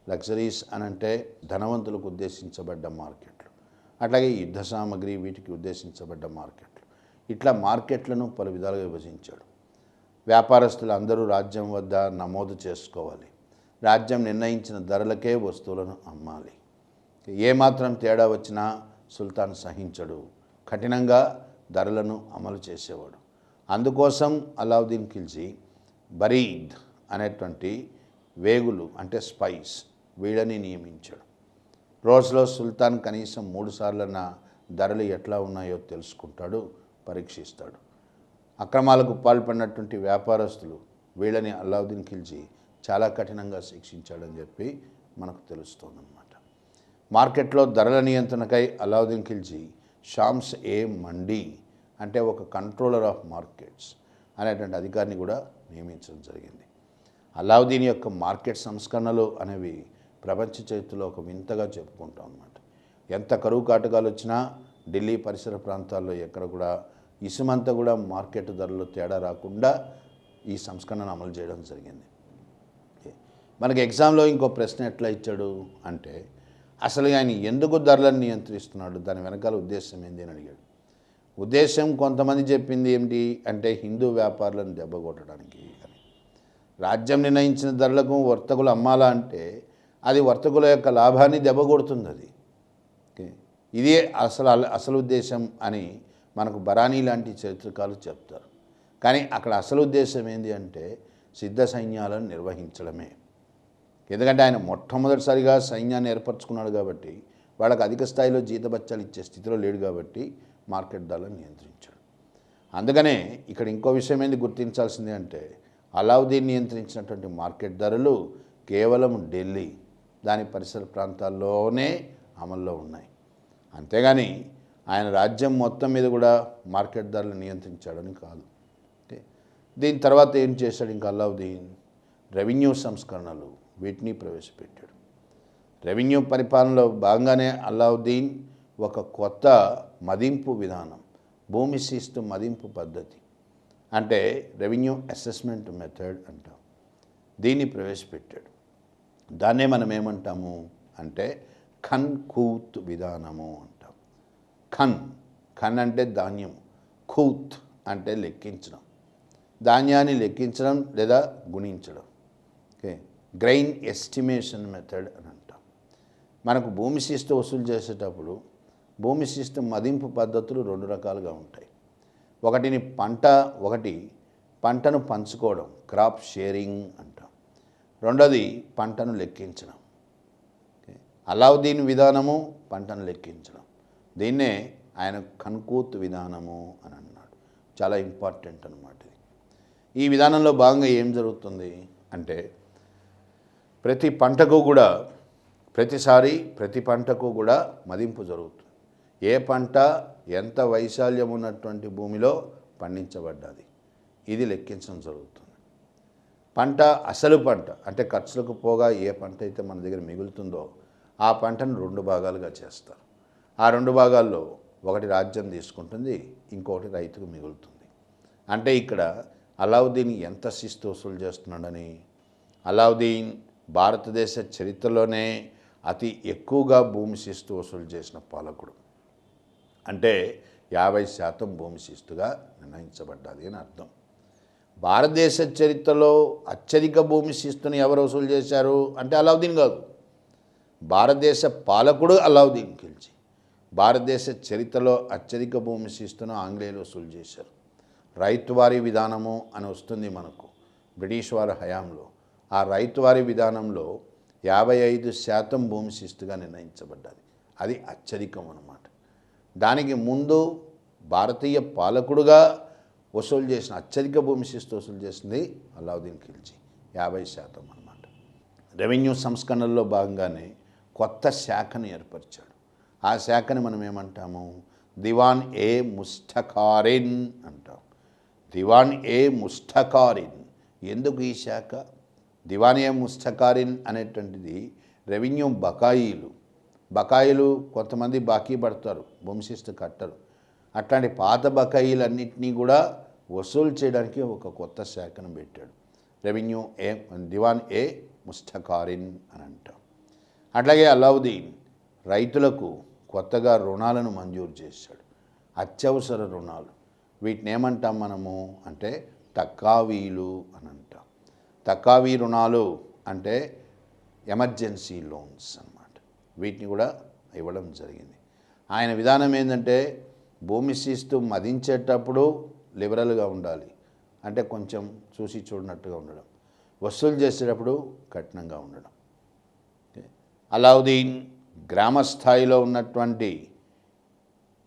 లగ్జరీస్ అనంటే ధనవంతులకు ఉద్దేశించబడ్డ మార్కెట్లు, అట్లాగే యుద్ధ సామాగ్రి, వీటికి ఉద్దేశించబడ్డ మార్కెట్లు. ఇట్లా మార్కెట్లను పలు విధాలుగా విభజించాడు. వ్యాపారస్తులు అందరూ రాజ్యం వద్ద నమోదు చేసుకోవాలి, రాజ్యం నిర్ణయించిన ధరలకే వస్తువులను అమ్మాలి. ఏమాత్రం తేడా వచ్చినా సుల్తాన్ సహించడు, కఠినంగా ధరలను అమలు చేసేవాడు. అందుకోసం అలావుద్దీన్ ఖిల్జీ బరీద్ అనేటువంటి వేగులు అంటే స్పైస్ వీళ్ళని నియమించాడు. రోజులో సుల్తాన్ కనీసం 3 సార్లన్న ధరలు ఎట్లా ఉన్నాయో తెలుసుకుంటాడు, పరీక్షిస్తాడు. అక్రమాలకు పాల్పడినటువంటి వ్యాపారస్తులు వీళ్ళని అలావుద్దీన్ ఖిల్జీ చాలా కఠినంగా శిక్షించాడని చెప్పి మనకు తెలుస్తోందన్నమాట. మార్కెట్లో ధరల నియంత్రణకై అలావుద్దీన్ ఖిల్జీ షామ్స్ ఏ మండీ అంటే ఒక కంట్రోలర్ ఆఫ్ మార్కెట్స్ అనేటువంటి అధికారిని కూడా నియమించడం జరిగింది. అలావుద్దీన్ యొక్క మార్కెట్ సంస్కరణలు అనేవి ప్రపంచ చరిత్రలో ఒక వింతగా చెప్పుకుంటాం అన్నమాట. ఎంత కరువు కాటకాలు వచ్చినా ఢిల్లీ పరిసర ప్రాంతాల్లో ఎక్కడ కూడా ఇసుమంతా కూడా మార్కెట్ ధరలో తేడా రాకుండా ఈ సంస్కరణను అమలు చేయడం జరిగింది. మనకి ఎగ్జామ్లో ఇంకో ప్రశ్న ఎట్లా ఇచ్చాడు అంటే అసలు ఆయన ఎందుకు ధరలను నియంత్రిస్తున్నాడు, దాని వెనకాల ఉద్దేశం ఏంది అని అడిగాడు. ఉద్దేశం కొంతమంది చెప్పింది ఏమిటి అంటే హిందూ వ్యాపారులను దెబ్బకొట్టడానికి అని. రాజ్యం నిర్ణయించిన ధరలకు వర్తకులు అమ్మాలా అంటే అది వర్తకుల యొక్క లాభాన్ని దెబ్బకొడుతుంది. అది ఇదే అసలు ఉద్దేశం అని మనకు బరానీ లాంటి చరిత్రకారులు చెప్తారు. కానీ అక్కడ అసలు ఉద్దేశం ఏంటి అంటే సిద్ధ సైన్యాలను నిర్వహించడమే. ఎందుకంటే ఆయన మొట్టమొదటిసారిగా సైన్యాన్ని ఏర్పరచుకున్నాడు కాబట్టి వాళ్ళకి అధిక స్థాయిలో జీతబత్యాలు ఇచ్చే స్థితిలో లేడు కాబట్టి మార్కెట్ ధరలను నియంత్రించాడు. అందుకనే ఇక్కడ ఇంకో విషయం ఏంది గుర్తించాల్సింది అంటే అలావుద్దీన్ నియంత్రించినటువంటి మార్కెట్ ధరలు కేవలం ఢిల్లీ దాని పరిసర ప్రాంతాల్లోనే అమల్లో ఉన్నాయి. అంతేగాని ఆయన రాజ్యం మొత్తం మీద కూడా మార్కెట్ ధరలు నియంత్రించాడని కాదు. దీని తర్వాత ఏం చేశాడు ఇంకా అలావుద్దీన్? రెవెన్యూ సంస్కరణలు వీటిని ప్రవేశపెట్టాడు. రెవెన్యూ పరిపాలనలో భాగంగానే అలావుద్దీన్ ఒక కొత్త మదింపు విధానం, భూమి శిస్తు మదింపు పద్ధతి అంటే రెవెన్యూ అసెస్మెంట్ మెథడ్ అంటాం, దీన్ని ప్రవేశపెట్టాడు. దాన్నే మనం ఏమంటాము అంటే ఖన్ ఖూత్ విధానము అంటాం. ఖన్ అంటే ధాన్యం, ఖూత్ అంటే లెక్కించడం, ధాన్యాన్ని లెక్కించడం లేదా గుణించడం. ఓకే, గ్రెయిన్ ఎస్టిమేషన్ మెథడ్ అని అంటాం. మనకు భూమి శిస్తు వసూలు చేసేటప్పుడు భూమి శిస్తు మదింపు పద్ధతులు 2 రకాలుగా ఉంటాయి. ఒకటి పంటను పంచుకోవడం, క్రాప్ షేరింగ్ అంటాం. రెండోది పంటను లెక్కించడం. అలావుద్దీన్ విధానము పంటను లెక్కించడం, దీన్నే ఆయన ఖన్ఖూత్ విధానము అని అన్నాడు. చాలా ఇంపార్టెంట్ అన్నమాట. ఈ విధానంలో భాగంగా ఏం జరుగుతుంది అంటే ప్రతి పంటకు కూడా మదింపు జరుగుతుంది. ఏ పంట ఎంత వైశాల్యం ఉన్నటువంటి భూమిలో పండించబడ్డది, ఇది లెక్కించడం జరుగుతుంది. అసలు పంట అంటే ఖర్చులకు పోగా ఏ పంట అయితే మన దగ్గర మిగులుతుందో ఆ పంటను 2 భాగాలుగా చేస్తారు. ఆ 2 భాగాల్లో ఒకటి రాజ్యం తీసుకుంటుంది, ఇంకొకటి రైతుకు మిగులుతుంది. అంటే ఇక్కడ అలావుద్దీన్ ఎంత శిస్తు వసూలు చేస్తున్నాడని, అలావుద్దీన్ భారతదేశ చరిత్రలోనే అతి ఎక్కువగా భూమి శిస్తు వసూలు చేసిన పాలకుడు. అంటే 50% భూమి శిస్తుగా నిర్ణయించబడ్డది అని అర్థం. భారతదేశ చరిత్రలో అత్యధిక భూమి శిస్తుని ఎవరు వసూలు చేశారు అంటే అలావుద్దీన్ కాదు, భారతదేశ పాలకుడు అలావుద్దీన్ ఖిల్జీ. భారతదేశ చరిత్రలో అత్యధిక భూమి శిస్తును ఆంగ్లేయులు వసూలు చేశారు. రైతువారీ విధానము అని వస్తుంది మనకు బ్రిటిష్ వారి హయాంలో. ఆ రైతువారీ విధానంలో 55% భూమి శిస్తుగా నిర్ణయించబడ్డది. అది అత్యధికం అన్నమాట. దానికి ముందు భారతీయ పాలకుడుగా వసూలు చేసిన అత్యధిక భూమి శిస్తు వసూలు చేసింది అలావుద్దీన్ ఖిల్జీ, 50% అన్నమాట. రెవెన్యూ సంస్కరణల్లో భాగంగానే కొత్త శాఖను ఏర్పరిచాడు. ఆ శాఖని మనం ఏమంటాము, దివాన్ ఏ ముస్తఖారిన్ అంటాం. దివాన్ ఏ ముస్తఖారిన్. ఎందుకు ఈ శాఖ? దివాన్ ఏ ముస్తఖారిన్ అనేటువంటిది రెవెన్యూ బకాయిలు కొంతమంది బాకీ పడతారు, భూమి శిస్తు కట్టరు. అట్లాంటి పాత బకాయిలన్నింటినీ కూడా వసూలు చేయడానికి ఒక కొత్త శాఖను పెట్టాడు. రెవెన్యూ దివాన్ ఏ ముస్తఖారిన్ అని అంటాం. అట్లాగే అలావుద్దీన్ రైతులకు కొత్తగా రుణాలను మంజూరు చేశాడు, అత్యవసర రుణాలు. వీటిని ఏమంటాం మనము అంటే తక్కావీలు అని అంటాం. తక్కావీ రుణాలు అంటే ఎమర్జెన్సీ లోన్స్ అన్నమాట. వీటిని కూడా ఇవ్వడం జరిగింది. ఆయన విధానం ఏంటంటే భూమి శిస్తు మదించేటప్పుడు లిబరల్గా ఉండాలి, అంటే కొంచెం చూసి చూడనట్టుగా ఉండడం. వసూలు చేసేటప్పుడు కఠినంగా ఉండడం. అలావుద్దీన్ గ్రామ స్థాయిలో ఉన్నటువంటి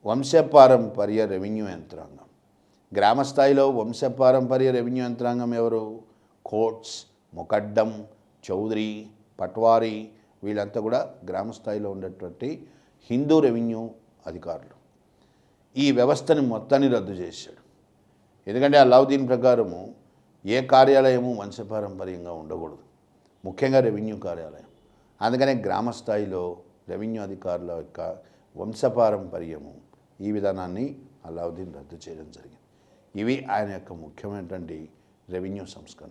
వంశపారంపర్య రెవెన్యూ యంత్రాంగం. గ్రామ స్థాయిలో వంశపారంపర్య రెవెన్యూ యంత్రాంగం ఎవరు? కోట్స్, ముకడ్డం, చౌదరి, పట్వారీ, వీళ్ళంతా కూడా గ్రామ స్థాయిలో ఉండేటువంటి హిందూ రెవెన్యూ అధికారులు. ఈ వ్యవస్థని మొత్తాన్ని రద్దు చేశాడు. ఎందుకంటే అలావుద్దీన్ ప్రకారము ఏ కార్యాలయము వంశపారంపర్యంగా ఉండకూడదు, ముఖ్యంగా రెవెన్యూ కార్యాలయం. అందుకనే గ్రామ స్థాయిలో రెవెన్యూ అధికారుల యొక్క వంశపారంపర్యము ఈ విధానాన్ని అలావుద్దీన్ రద్దు చేయడం జరిగింది. ఇవి ఆయన యొక్క ముఖ్యమైనటువంటి రెవెన్యూ సంస్కరణ.